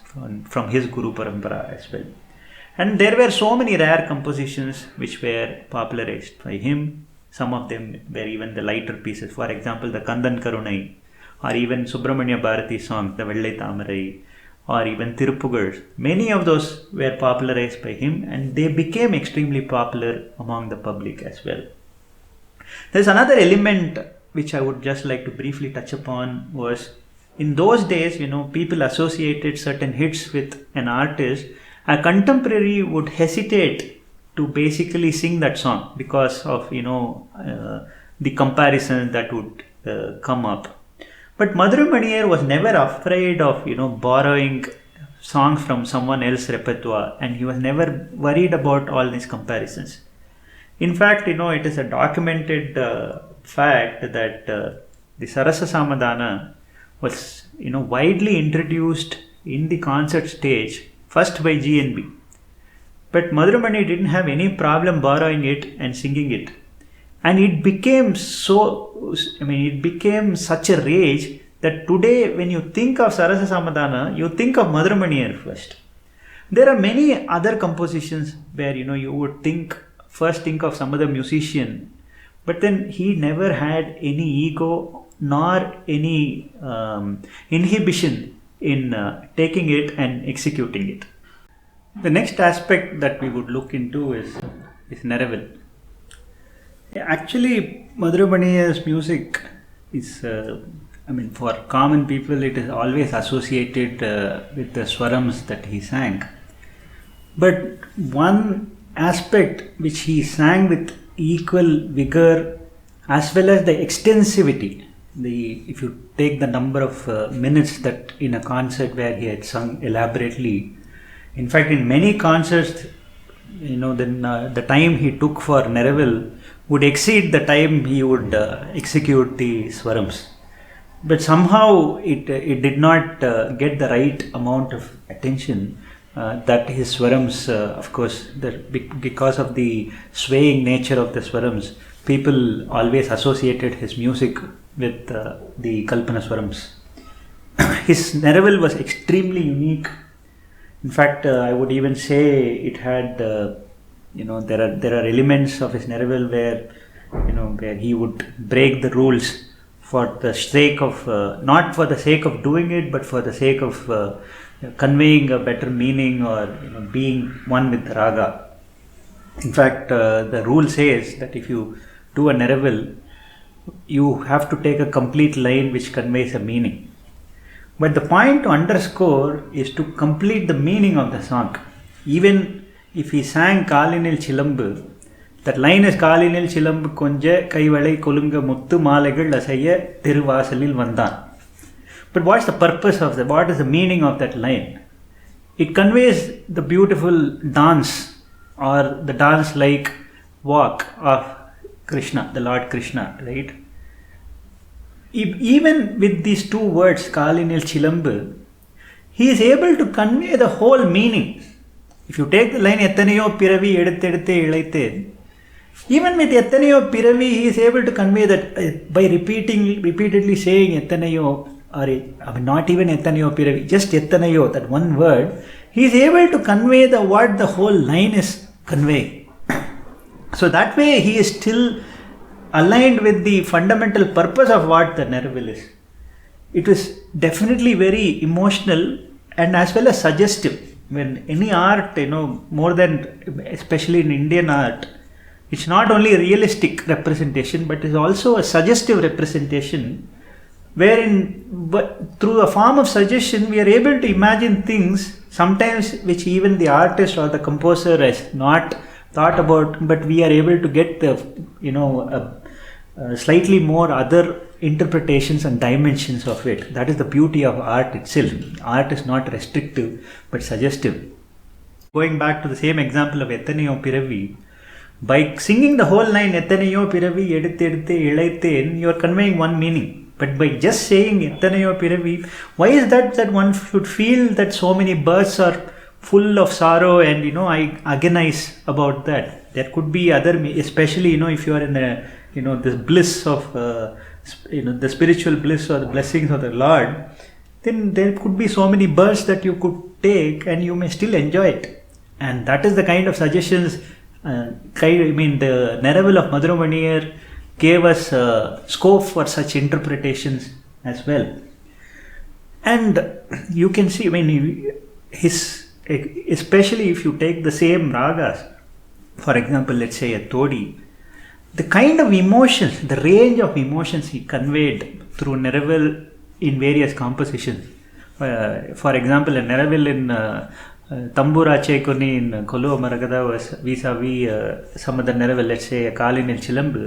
from his Guru Parampara as well. And there were so many rare compositions which were popularized by him. Some of them were even the lighter pieces. For example, the Kandan Karunai, or even Subramanya Bharati songs, the Vellai Thamarai, or even Tirupugars. Many of those were popularized by him and they became extremely popular among the public as well. There's another element which I would just like to briefly touch upon was, in those days, people associated certain hits with an artist. A contemporary would hesitate to basically sing that song because of, the comparisons that would come up. But Madurai Iyer was never afraid of, borrowing songs from someone else's repertoire, and he was never worried about all these comparisons. In fact, it is a documented fact that the Sarasa Samadhana was, widely introduced in the concert stage first by G&B. But Madurai didn't have any problem borrowing it and singing it. And it became such a rage that today when you think of Sarasa Samadhana, you think of Madurai Iyer first. There are many other compositions where, you would first think of some other musician, but then he never had any ego nor any inhibition in taking it and executing it. The next aspect that we would look into is Neravel. Actually, Madurai Iyer's music is, for common people, it is always associated with the swarams that he sang. But one aspect which he sang with equal vigor, as well as the extensivity, if you take the number of minutes that in a concert where he had sung elaborately, in fact, in many concerts, the time he took for Neravel would exceed the time he would execute the swarams. But somehow it did not get the right amount of attention that his swarams, of course, because of the swaying nature of the swarams, people always associated his music with the Kalpana swarams. His Neravel was extremely unique. In fact, I would even say it had, there are elements of his Neravel where he would break the rules for the sake of, not for the sake of doing it, but for the sake of conveying a better meaning or being one with the raga. In fact, the rule says that if you do a Neravel, you have to take a complete line which conveys a meaning. But the point to underscore is to complete the meaning of the song. Even if he sang Kalinil Chilambu, that line is Kalinil Chilambu Konja Kaivalai Kolunga Muttu Malagal Asaya Tiruvasalil Vandan. But what's the purpose of that? What is the meaning of that line? It conveys the beautiful dance or the dance-like walk of Krishna, the Lord Krishna, right? Even with these two words, Kalinil Chilambu, he is able to convey the whole meaning. If you take the line, Ettanayo Piravi Edutedute Ilaithe, even with Ettanayo Piravi, he is able to convey that by repeatedly saying Ettanayo, or not even Ettanayo Piravi, just Ettanayo, that one word, he is able to convey what the whole line is conveying. So that way he is still aligned with the fundamental purpose of what the Neravel is. It is definitely very emotional and as well as suggestive. When any art, more than, especially in Indian art, it's not only a realistic representation, but is also a suggestive representation, wherein through a form of suggestion, we are able to imagine things, sometimes which even the artist or the composer has not thought about, but we are able to get the, slightly more other interpretations and dimensions of it. That is the beauty of art itself. Art is not restrictive but suggestive. Going back to the same example of Ettanayo Piravi, By singing the whole line, எத்தனையோ பிறவி எடுத்து எடுத்து இழைத்தேன், you are conveying one meaning. But by just saying எத்தனையோ பிறவி, why is that one should feel that so many births are full of sorrow, and I agonize about that. There could be other, especially if you are in this bliss of the spiritual bliss or the blessings of the Lord, then there could be so many births that you could take and you may still enjoy it. And that is the kind of suggestions the Neravel of Madurai gave us scope for such interpretations as well. And you can see, especially if you take the same ragas, for example, let's say a Todi, the kind of emotions, the range of emotions he conveyed through Neravel in various compositions. For example, a Neravel in Tambura Chekoni in Kolo Maragada was vis-a-vis some other Neravel, let's say a Kalin in Chilambu.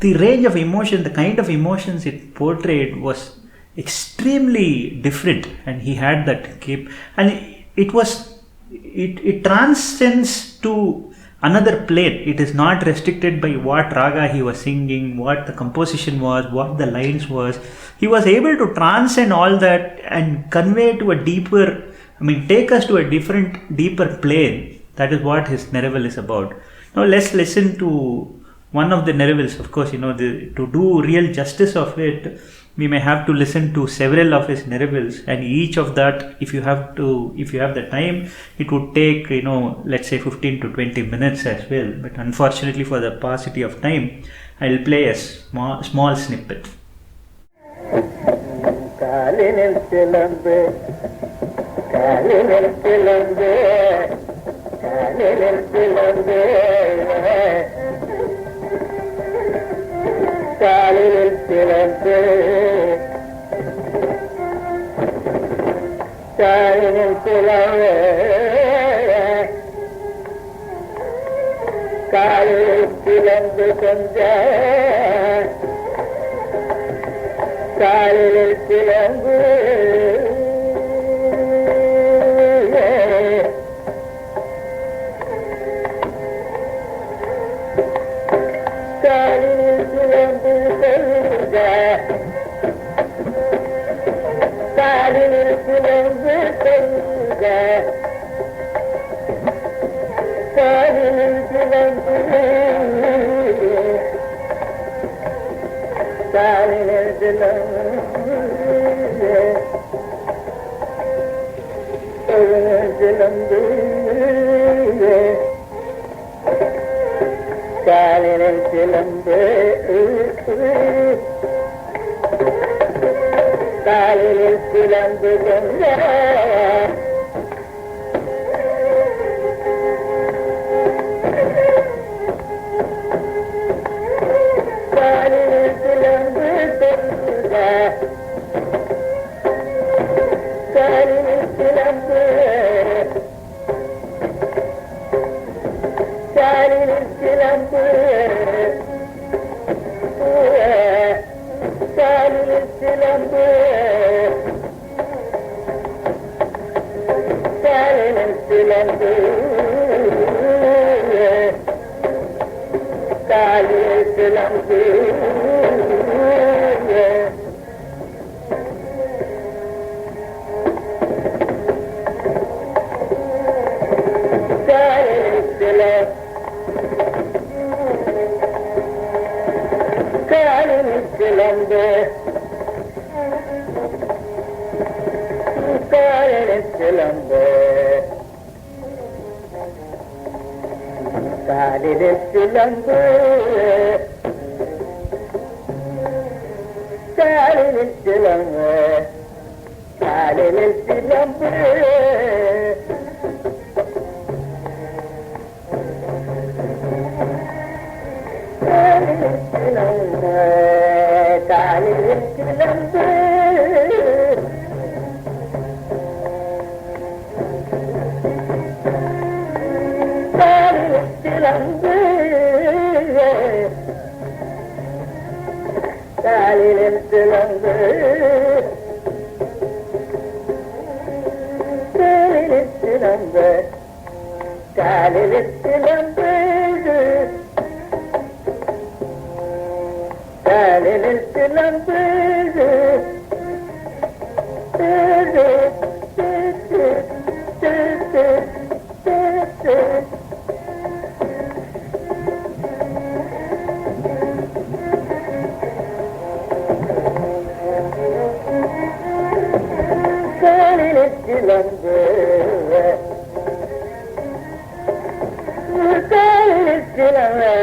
The range of emotion, the kind of emotions it portrayed was extremely different, and he had that and it transcends to another plane. It is not restricted by what raga he was singing, what the composition was, what the lines was. He was able to transcend all that and convey to a deeper, take us to a deeper plane. That is what his Neravel is about. Now let's listen to one of the Neravels. Of course, to do real justice of it, we may have to listen to several of his Neravels, and each of that, if you have the time, it would take, let's say 15 to 20 minutes as well. But unfortunately, for the paucity of time, I'll play a small snippet. காலில் சிலம்பு காலில் சிலம்பு காலில் சிலம்பு கொஞ்ச காலில் சிலம்பு காலில் சிலம்பு செல்க காலில் சிலம்பு காலில் சிலம்பு சிலம்பு காலில் சிலம்பு காலில் சிலம்பு கொண்ட காலில் சிலம்பு கொண்ட காலில் சிலம்பு காலில் சிலம்பு காலில் சிலம்பு காலில் சிலம்பு காலில் சிலம்பு காலில் சிலம்பு காலில் சிலம்பு காலில் சிலம்பு காலில் சிலம்பு காலில் சிலம்பு காலில் சிலம்பு காலில் சிலம்பு காலில் சிலம்பு காலில் சிலம்பு காலில் சிலம்பு காலில் சிலம்பு சிலம்பு காலில் சிலம்பு காலில் சிலம்பு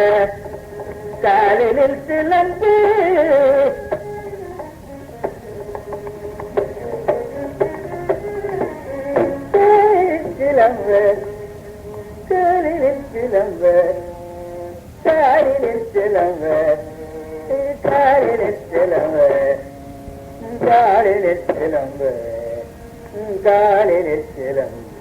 காலில் சிலம்பு சிலம்பு காலில் சிலம்பு காலில் சிலம்பு காலில் சிலம்பு காலில் சிலம்பு காலில் சிலம்பு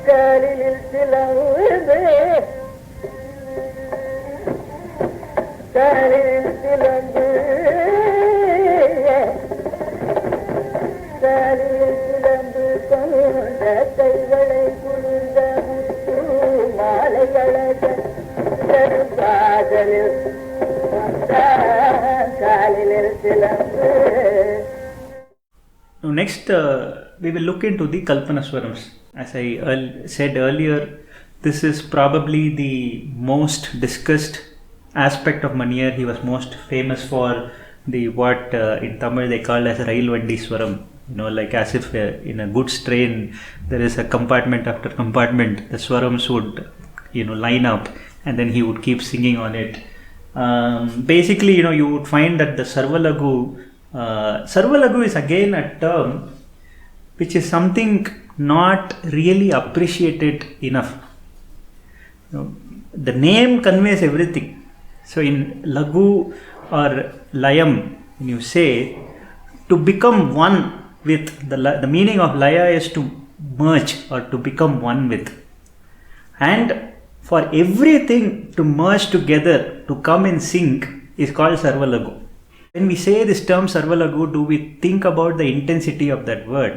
காலில் சிலம்பு காலில் சிலம்பு காலில் சிலம்பு கொண்ட கைகளை குளிர்ந்த முத்து மாலையழக காதலில் காலில் சிலம்பு. Now next we will look into the Kalpanaswarams. As I said earlier, this is probably the most discussed aspect of Manier. He was most famous for the what in Tamil they call as Rail Vandi Swaram. You know, like as if in a goods train there is a compartment after compartment, the Swarams would, you know, line up and then he would keep singing on it. Basically, you know, you would find that the Sarvalagu is again a term which is something not really appreciated enough. You know, the name conveys everything. So in Lagu or Layam, when you say to become one with, the meaning of Laya is to merge or to become one with. And for everything to merge together, to come in sync, is called Sarvalagu. When we say this term Sarvalagu, do we think about the intensity of that word?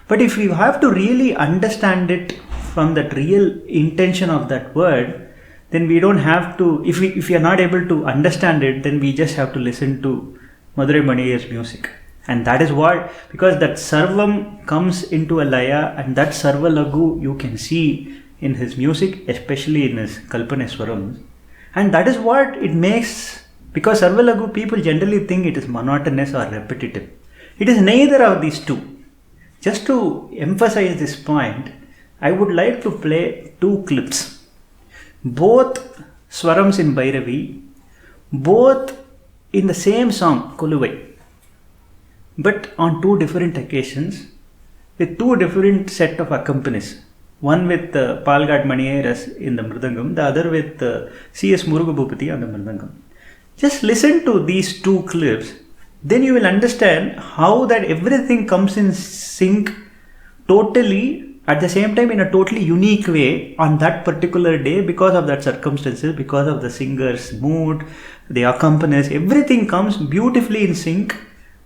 But if you have to really understand it from that real intention of that word, then we don't have to, if we are not able to understand it, then we just have to listen to Madurai Maniyar's music. And that is what, because that Sarvam comes into a Laya, and that Sarvalagu you can see in his music, especially in his Kalpaneswarams. And that is what it makes, because Sarvalagu people generally think it is monotonous or repetitive. It is neither of these two. Just to emphasize this point, I would like to play two clips. Both Swarams in Bhairavi, both in the same song, Koluvai, but on two different occasions, with two different set of accompanies. One with Palghat Maniyar in the Mridangam, the other with C.S. Murugabhupati on the Mridangam. Just listen to these two clips, then you will understand how that everything comes in sync totally at the same time in a totally unique way on that particular day, because of that circumstances, because of the singer's mood, the accompanist, everything comes beautifully in sync.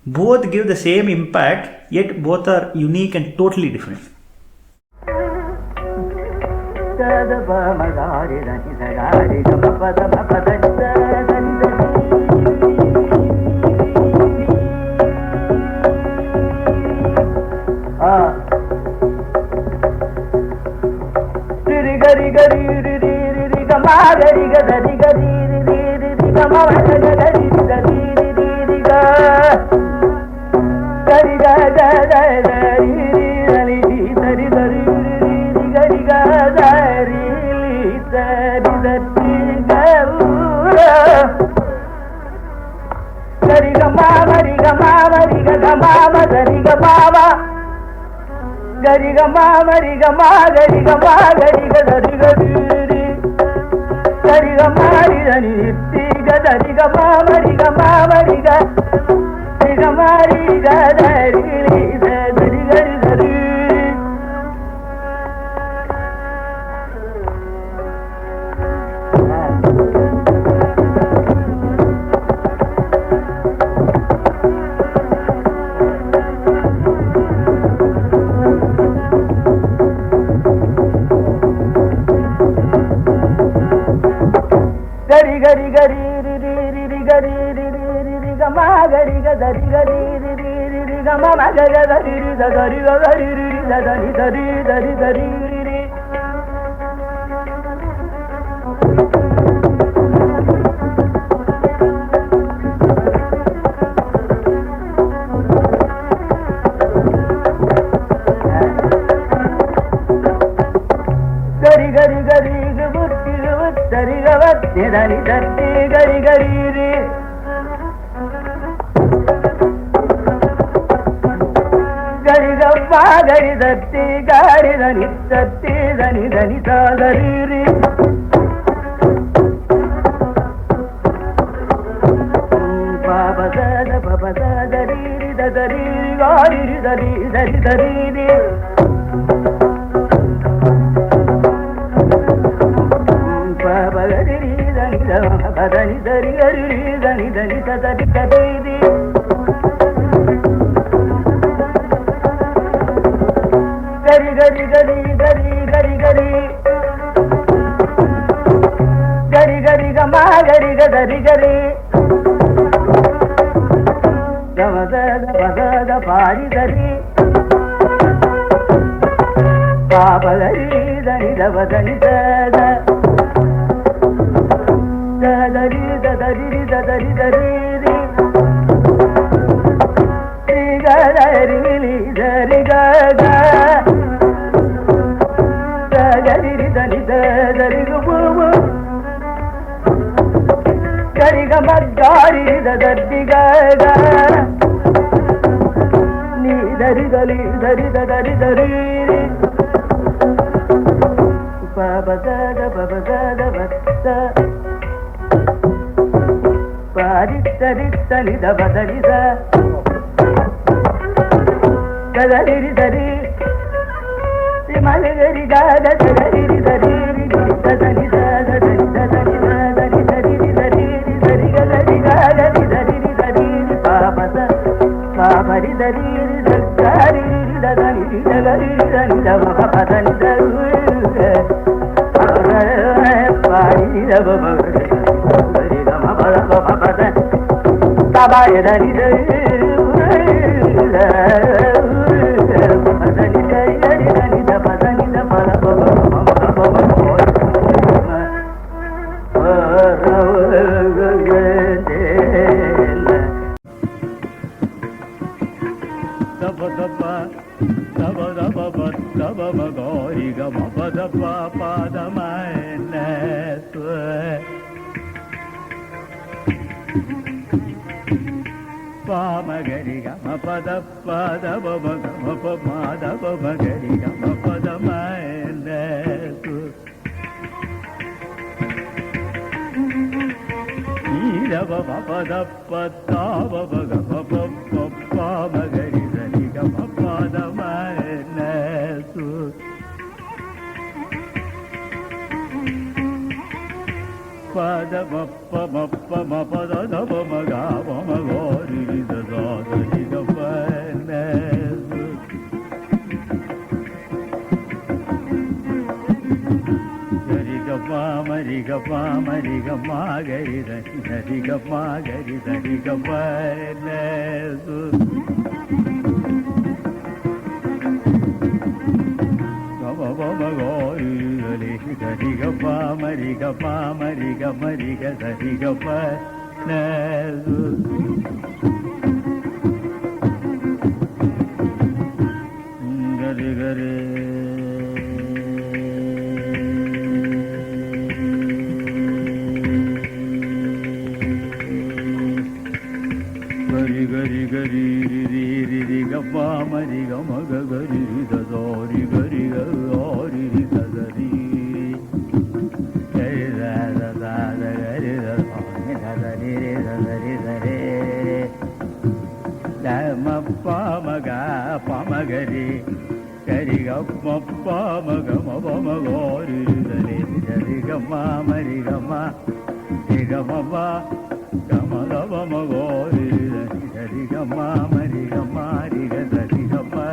Both give the same impact, yet both are unique and totally different. gari gari ri ri ri ri ga ma gari ga dari gari ri ri ri ri ga ma gari ga dari ri dari ri ri ri ga gari ga ga ga dari ri dari ri dari dari ri ri gari ga dari ri gari ga ma mari ga ma gari ga ma gari ga dari ga ri gari ga ma ri da ni ti ga dari ga ma mari ga ma mari ga ri ga ma ri ga dari ri da dari ga ri dari gari gari gari ri ri ri ri gari ri ri ri ri ga ma gari ga dari gari ri ri ri ri ga ma ma ga ga dari ri da dari ga dari ri ri da dari dari dari dari ri ri gari gari gari dari gawatti dari datti gari gari ri gari gappa gari datti gari dani datti dani dani sa gari ri baba da dari ri da dari gari ri dari dari dari ri badani dari gari dani dani sa dari kadiri gari gari gari gari gari gari gari gari ga ma gari ga dari gari gama da pari dari papa gari dani da badani da dari da dari da dari dari ri ga dari li dari ga ga da dari da ni da dari gu bu dari ga ma dari da dari ga ga ni dari da li dari da dari dari ri ba ba da ba ba da ba da pari dari dari da badari da dari dari simale dari ga da dari dari da dari da dari da dari da dari dari dari dari ga dari ga dari dari dari papa da papa dari dari dari da dari da dari dari da papa dari dari pari da baba Bye dari dari Magari gama pada pada baba gama pada baba gari gama pada maine tu ira baba pada pada baba gama papa magari gari gama pada maine tu pada bapa bapa pada baba maga baba gori Mari ga pa mari ga ma gari dari ga ma gari dari ga pa ne su ga ba ba ma gori dari ga pa mari ga dari ga pa ne su gari gari gari gari ri ri ri ri ga pa ma ri ga ma ga ga ri ri da do Mappa Magama Magori Gama Marigama Gama Gamalava Magori Gama Marigama Rigama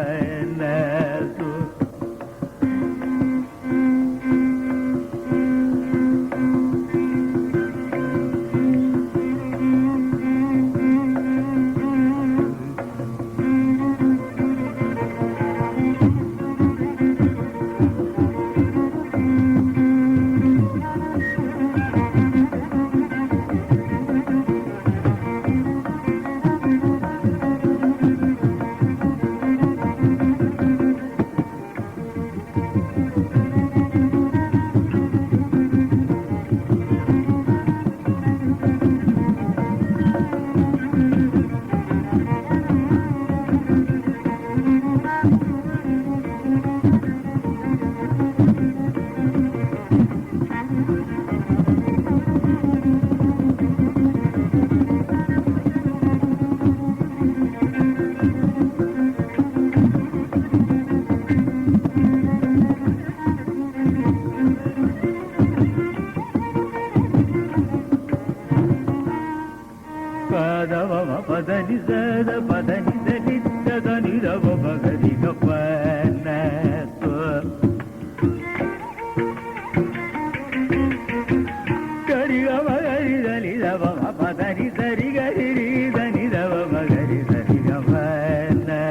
Padani Zada Padani Zadani Rava Bagadi Kapana Kariga Magari Dali Rava Padani Zariga Dani Rava Magari Dali Kapana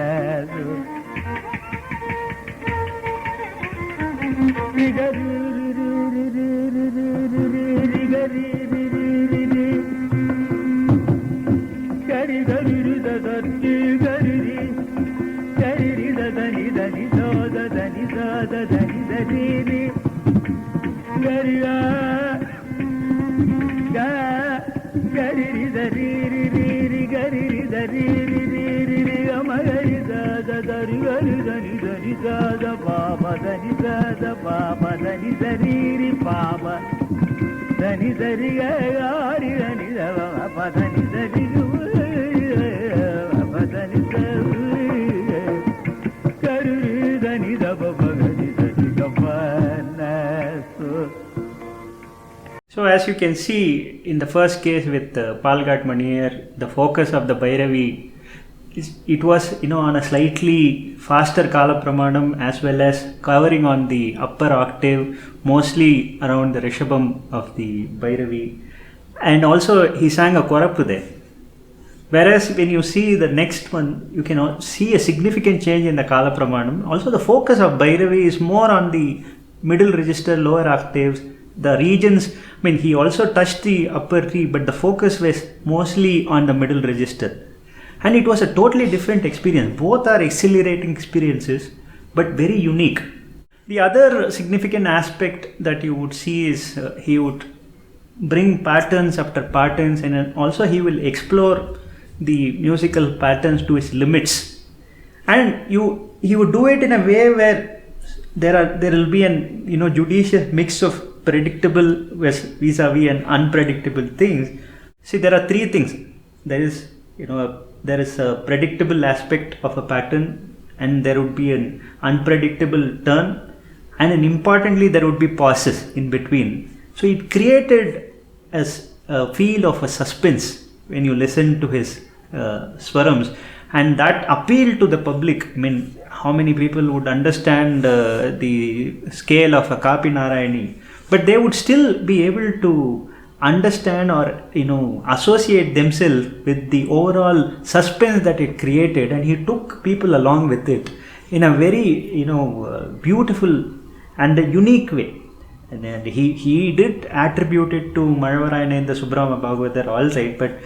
Gari gari da da di gari gari da da ni da ni da da da ni da da da ni da di ni gari ga gari da ri ri ri gari da ri ri ri ri ma gari da da da ri gari da ni da ba ba da ni da ba ba da ni da ri ri ba ba da ni da ri gari da ni da ba da ni da ri So as you can see in the first case with Palghat Maniyar, the focus of the Bhairavi, it was on a slightly faster Kala Pramanam as well as covering on the upper octave, mostly around the Rishabham of the Bhairavi. And also he sang a Korappu there. Whereas when you see the next one, you can see a significant change in the Kala Pramanam. Also the focus of Bhairavi is more on the middle register, lower octaves. The regions, he also touched the upper key, but the focus was mostly on the middle register. And it was a totally different experience. Both are exhilarating experiences, but very unique. The other significant aspect that you would see is he would bring patterns after patterns, and also he will explore the musical patterns to its limits. And he would do it in a way where there will be an judicious mix of predictable vis-a-vis and unpredictable things. See, there are three things. There is a predictable aspect of a pattern, and there would be an unpredictable turn, and importantly there would be pauses in between. So it created as a feel of a suspense when you listen to his swarams, and that appealed to the public. How many people would understand the scale of a Kapi Narayani, but they would still be able to understand or associate themselves with the overall suspense that it created, and he took people along with it in a very beautiful and a unique way. And he did attribute it to Malavarayana in the Subrahma Bhagavatar also, but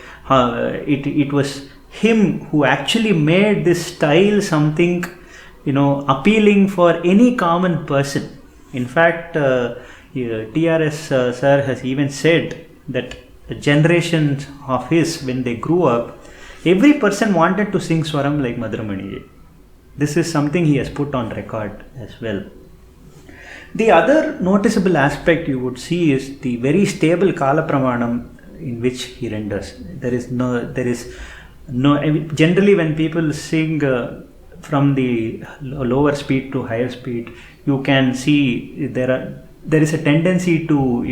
it was him who actually made this style something appealing for any common person. In fact, TRS sir has even said that the generations of his, when they grew up, every person wanted to sing Swaram like Madhuramani. This is something he has put on record as well. The other noticeable aspect you would see is the very stable Kala Pramanam in which he renders. There is no generally when people sing from the lower speed to higher speed, you can see there is a tendency to,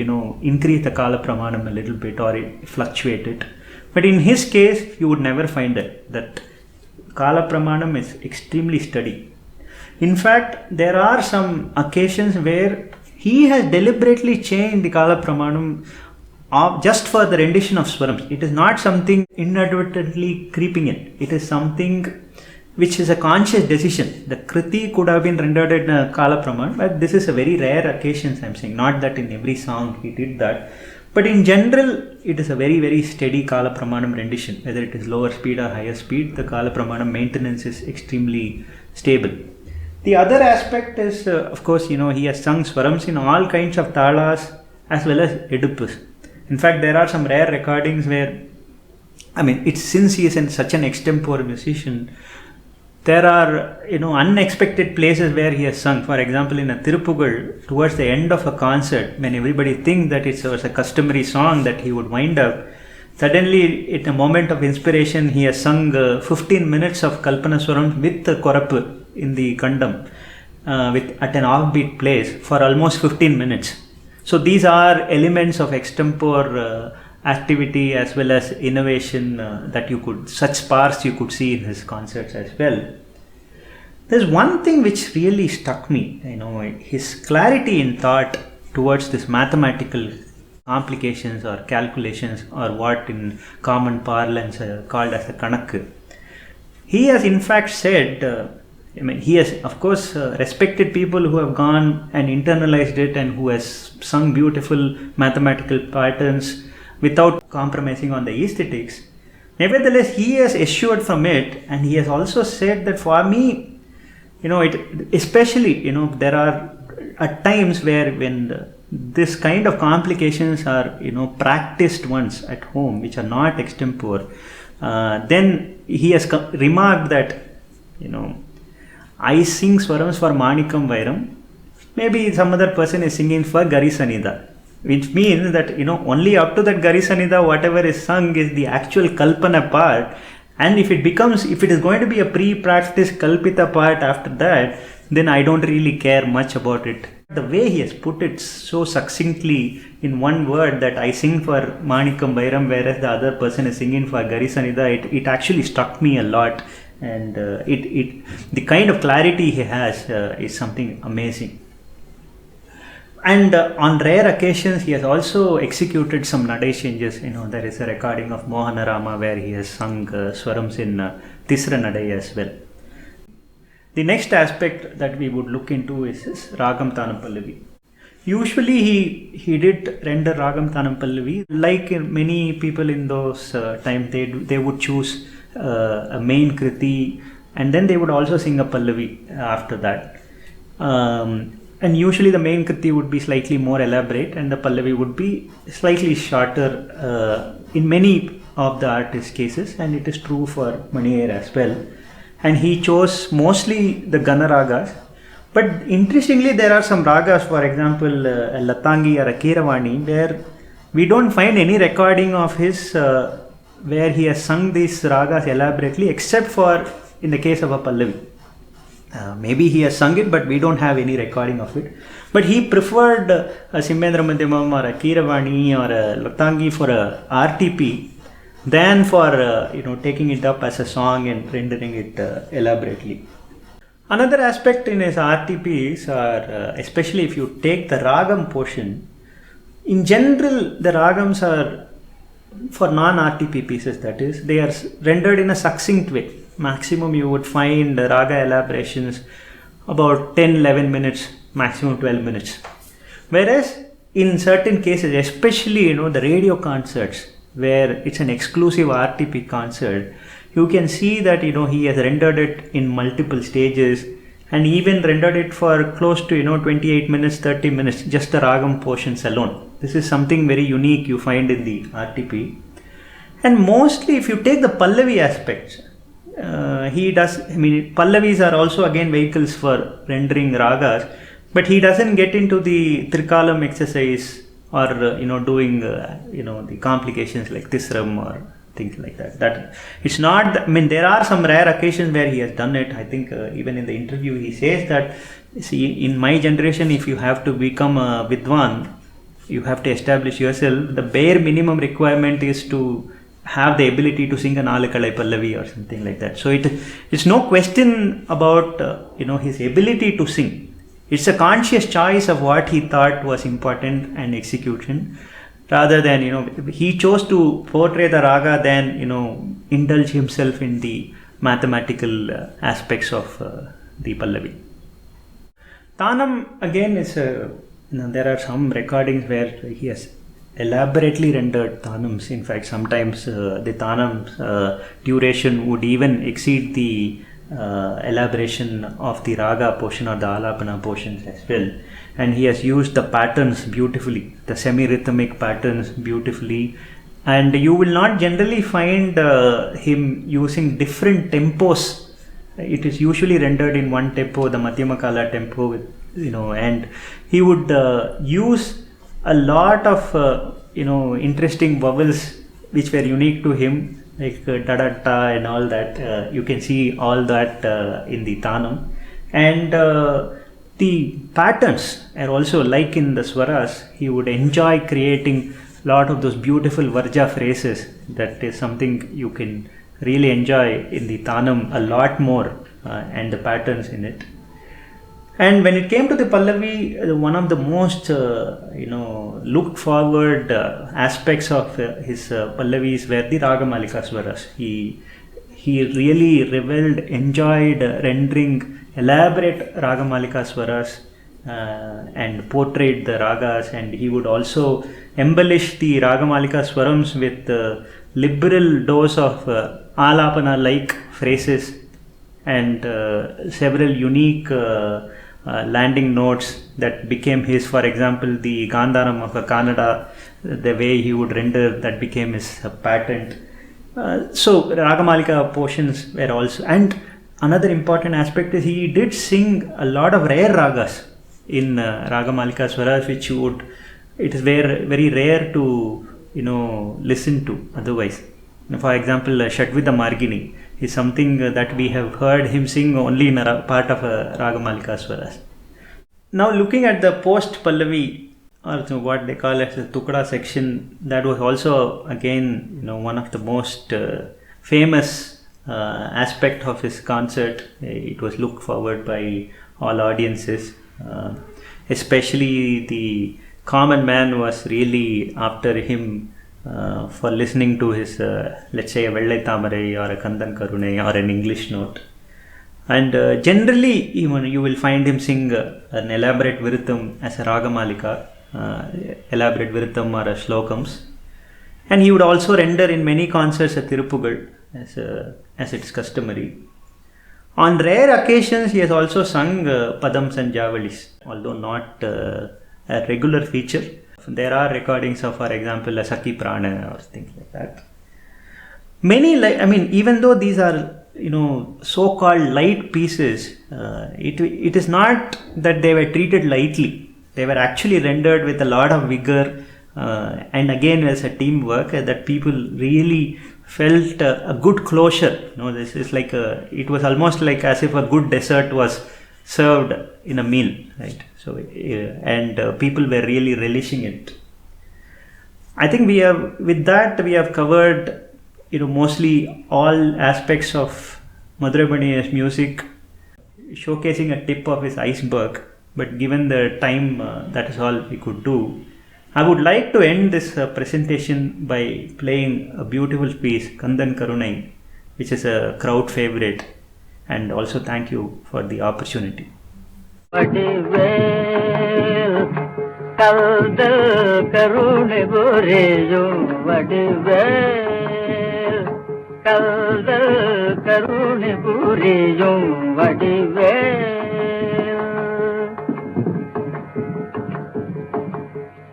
increase the kala pramanam a little bit or fluctuate it. But in his case, you would never find it. That kala pramanam is extremely steady. In fact, there are some occasions where he has deliberately changed the kala pramanam just for the rendition of swarams. It is not something inadvertently creeping in. It is something which is a conscious decision. The kriti could have been rendered in a kala praman, but this is a very rare occasion, I'm saying. Not that in every song he did that, but in general it is a very, very steady kala pramanam rendition. Whether it is lower speed or higher speed, the kala pramanam maintenance is extremely stable. The other aspect is, of course, he has sung swarams in all kinds of talas as well as edupus. In fact, there are some rare recordings where, since he is such an extempore musician, there are, unexpected places where he has sung. For example, in a Tirupugal, towards the end of a concert, when everybody thinks that it was a customary song that he would wind up, suddenly, in a moment of inspiration, he has sung 15 minutes of Kalpana Swaram with the Korapu in the Kandam, at an offbeat place for almost 15 minutes. So these are elements of extempore activity as well as innovation that such sparks you could see in his concerts as well. There's one thing which really struck me, his clarity in thought towards this mathematical complications or calculations, or what in common parlance called as the Kanakku. He has in fact said, he has of course respected people who have gone and internalized it and who has sung beautiful mathematical patterns without compromising on the aesthetics. Nevertheless, he has assured from it, and he has also said that for me, especially, there are at times where when this kind of complications are, practiced once at home, which are not extempore, then he has remarked that, I sing swarams for Manikam Vairam, maybe some other person is singing for Gari Sanida, which means that, only up to that Gari Sanida, whatever is sung is the actual Kalpana part, and if it is going to be a pre-practiced Kalpita part after that, then I don't really care much about it. The way he has put it so succinctly in one word, that I sing for Manikam Vairam, whereas the other person is singing for Gari Sanida, it actually struck me a lot. And the kind of clarity he has is something amazing. And on rare occasions, he has also executed some nadai changes. There is a recording of Mohana Rama where he has sung swarams in Tisra nadai as well. The next aspect that we would look into is his Ragam Tanam Pallavi. Usually he did render Ragam Tanam Pallavi. Like many people in those times, they would choose a main kriti, and then they would also sing a Pallavi after that. And usually the main kriti would be slightly more elaborate, and the Pallavi would be slightly shorter in many of the artist's cases, and it is true for Mani Iyer as well. And he chose mostly the Gana ragas. But interestingly, there are some ragas, for example, a Latangi or a Keeravani, where we don't find any recording of his where he has sung these ragas elaborately, except for in the case of a Pallavi. Maybe he has sung it, but we don't have any recording of it. But he preferred a Simbendra Madhyamam or a Keeravani or a Latangi for a RTP than for taking it up as a song and rendering it elaborately. Another aspect in his RTPs are, especially if you take the ragam portion, in general the ragams are, for non-RTP pieces that is, they are rendered in a succinct way. Maximum you would find raga elaborations about 10-11 minutes, maximum 12 minutes. Whereas in certain cases, especially the radio concerts where it's an exclusive RTP concert, you can see that he has rendered it in multiple stages, and even rendered it for close to 28 minutes, 30 minutes, just the ragam portions alone. This is something very unique you find in the RTP. And mostly if you take the Pallavi aspects, Pallavis are also again vehicles for rendering ragas, but he doesn't get into the Trikalam exercise or doing the complications like Tisram or things like that. That it's not. I mean, there are some rare occasions where he has done it. I think even in the interview he says that, see, in my generation, if you have to become a vidwan, you have to establish yourself. The bare minimum requirement is to have the ability to sing an Alakalai Pallavi or something like that. So it's no question about his ability to sing. It's a conscious choice of what he thought was important and execution, rather than he chose to portray the raga than indulge himself in the mathematical aspects of the Pallavi. Tanam again is there are some recordings where he has elaborately rendered tanams. In fact, sometimes the tanam's duration would even exceed the elaboration of the raga portion or the alapana portions as well. And he has used the patterns beautifully, the semi-rhythmic patterns beautifully. And you will not generally find him using different tempos. It is usually rendered in one tempo, the Madhyamakala tempo, with, and he would use a lot of interesting vowels which were unique to him, like da-da-ta and all that. You can see all that in the tanam. And the patterns are also like in the swaras. He would enjoy creating a lot of those beautiful varja phrases. That is something you can really enjoy in the tanam a lot more, and the patterns in it. And when it came to the Pallavi, one of the most looked forward aspects of his Pallavis were the Ragamalika Swaras. He really reveled, enjoyed rendering elaborate Ragamalika Swaras and portrayed the ragas, and he would also embellish the Ragamalika Swarams with liberal dose of alapana-like phrases and several unique landing notes that became his. For example, the Gandharam of Kannada, the way he would render, that became his patent. So Ragamalika portions were also, and another important aspect is he did sing a lot of rare ragas in Ragamalika Swaras, which it is very rare to listen to otherwise. For example, Shatvidha Margini is something that we have heard him sing only in a part of Ragamalika Swaras. Now, looking at the post Pallavi, or what they call as the Tukda section, that was also again one of the most famous aspect of his concert. It was looked forward by all audiences, especially the common man was really after him for listening to his, let's say, a Vellai Thamarai or a Kandan Karunai or an English note. And generally, even you will find him sing an elaborate Viritham as a Ragamalika, elaborate Viritham or a Slokams. And he would also render in many concerts a Tirupugal, as it's customary. On rare occasions, he has also sung Padams and Javalis, although not a regular feature. There are recordings of, for example, a Saki Prana or things like that. Many, even though these are so-called light pieces, it is not that they were treated lightly. They were actually rendered with a lot of vigor, and again as a teamwork that people really felt a good closure. This is like it was almost like as if a good dessert was served in a meal, right? So and people were really relishing it. I think we have covered mostly all aspects of Madurai Mani's music, showcasing a tip of his iceberg. But given the time, that is all we could do. I would like to end this presentation by playing a beautiful piece, Kandan Karunai, which is a crowd favorite, and also thank you for the opportunity.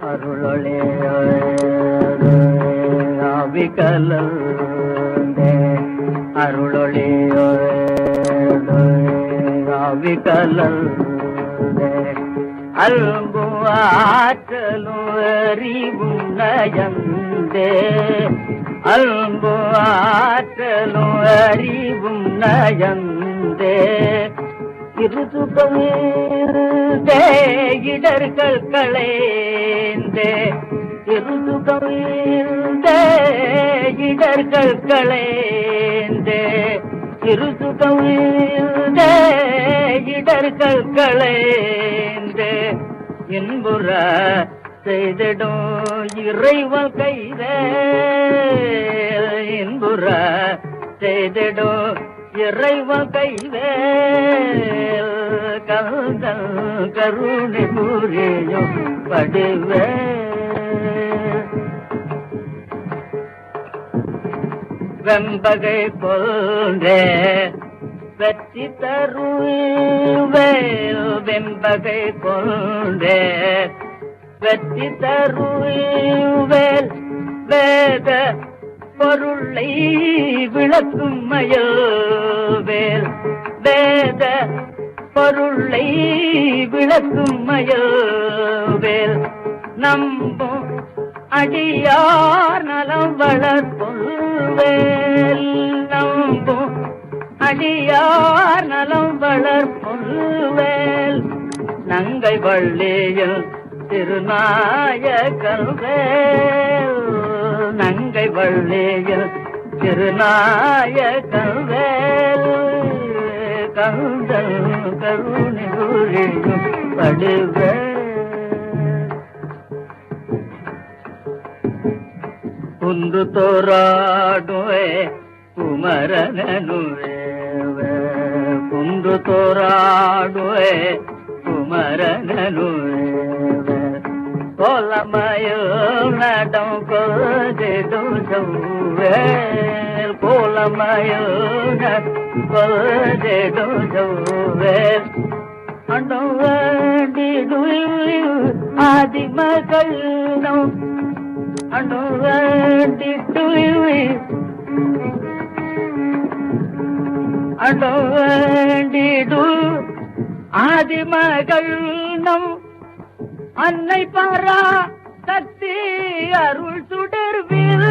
அருளொளே அவிகலந்தே அருளொளே அவிகலந்தே அல்பு ஆற்றலும் அறிவும் நயந்தே அன்பு ஆற்றலும் அறிவும் நயந்தே இருசுகமே இடர்கள் களைந்தே இருசுகமே இடர்கள் களைந்தே இருசுகமே இடர்கள் களைந்தே இன்புற செய்திடும் இறைவன் கைத இன்புற செய்திடும் இறைவன் கைத கந்தன் கருணை புரியும் படுவே வெம்பகை கொன்றே வெற்றி தருவேல் வெம்பகை கொன்றே வெற்றி தருவேல் வேத பொருளை விளக்கும் மயல்வேல் வேத பொருளை விளக்கும் மயல்வேல் நம்பும் அடியார் நலம் வளர்ப்பொல்வேல் நம்பும் அடியார் நலம் வளர்ப்பொல்வேல் நங்கை வள்ளியில் திருநாயகல் வேல் நங்கை வள்ளியில் திருநாயகல் வேல் கந்தல் கருணை புரியும் படுவேல் குன்று தோராடுவே குமரனுவே குன்று தோராடுவே குமரனுவே கோலமயோ நடம் கொதிடும் சௌவேல் கோலமயோ கொதிடும் சௌவேல் அண்டம் வேண்டிடுயில் ஆதிமகள் நம் அண்டம் வேண்டிடுயில் அண்டம் வேண்டிடு ஆதிமகள் நம் அன்னை பாரா சக்தி அருள் சுடர்வில்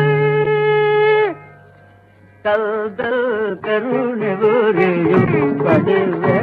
கல்தல் கருணை புரியும் படுவே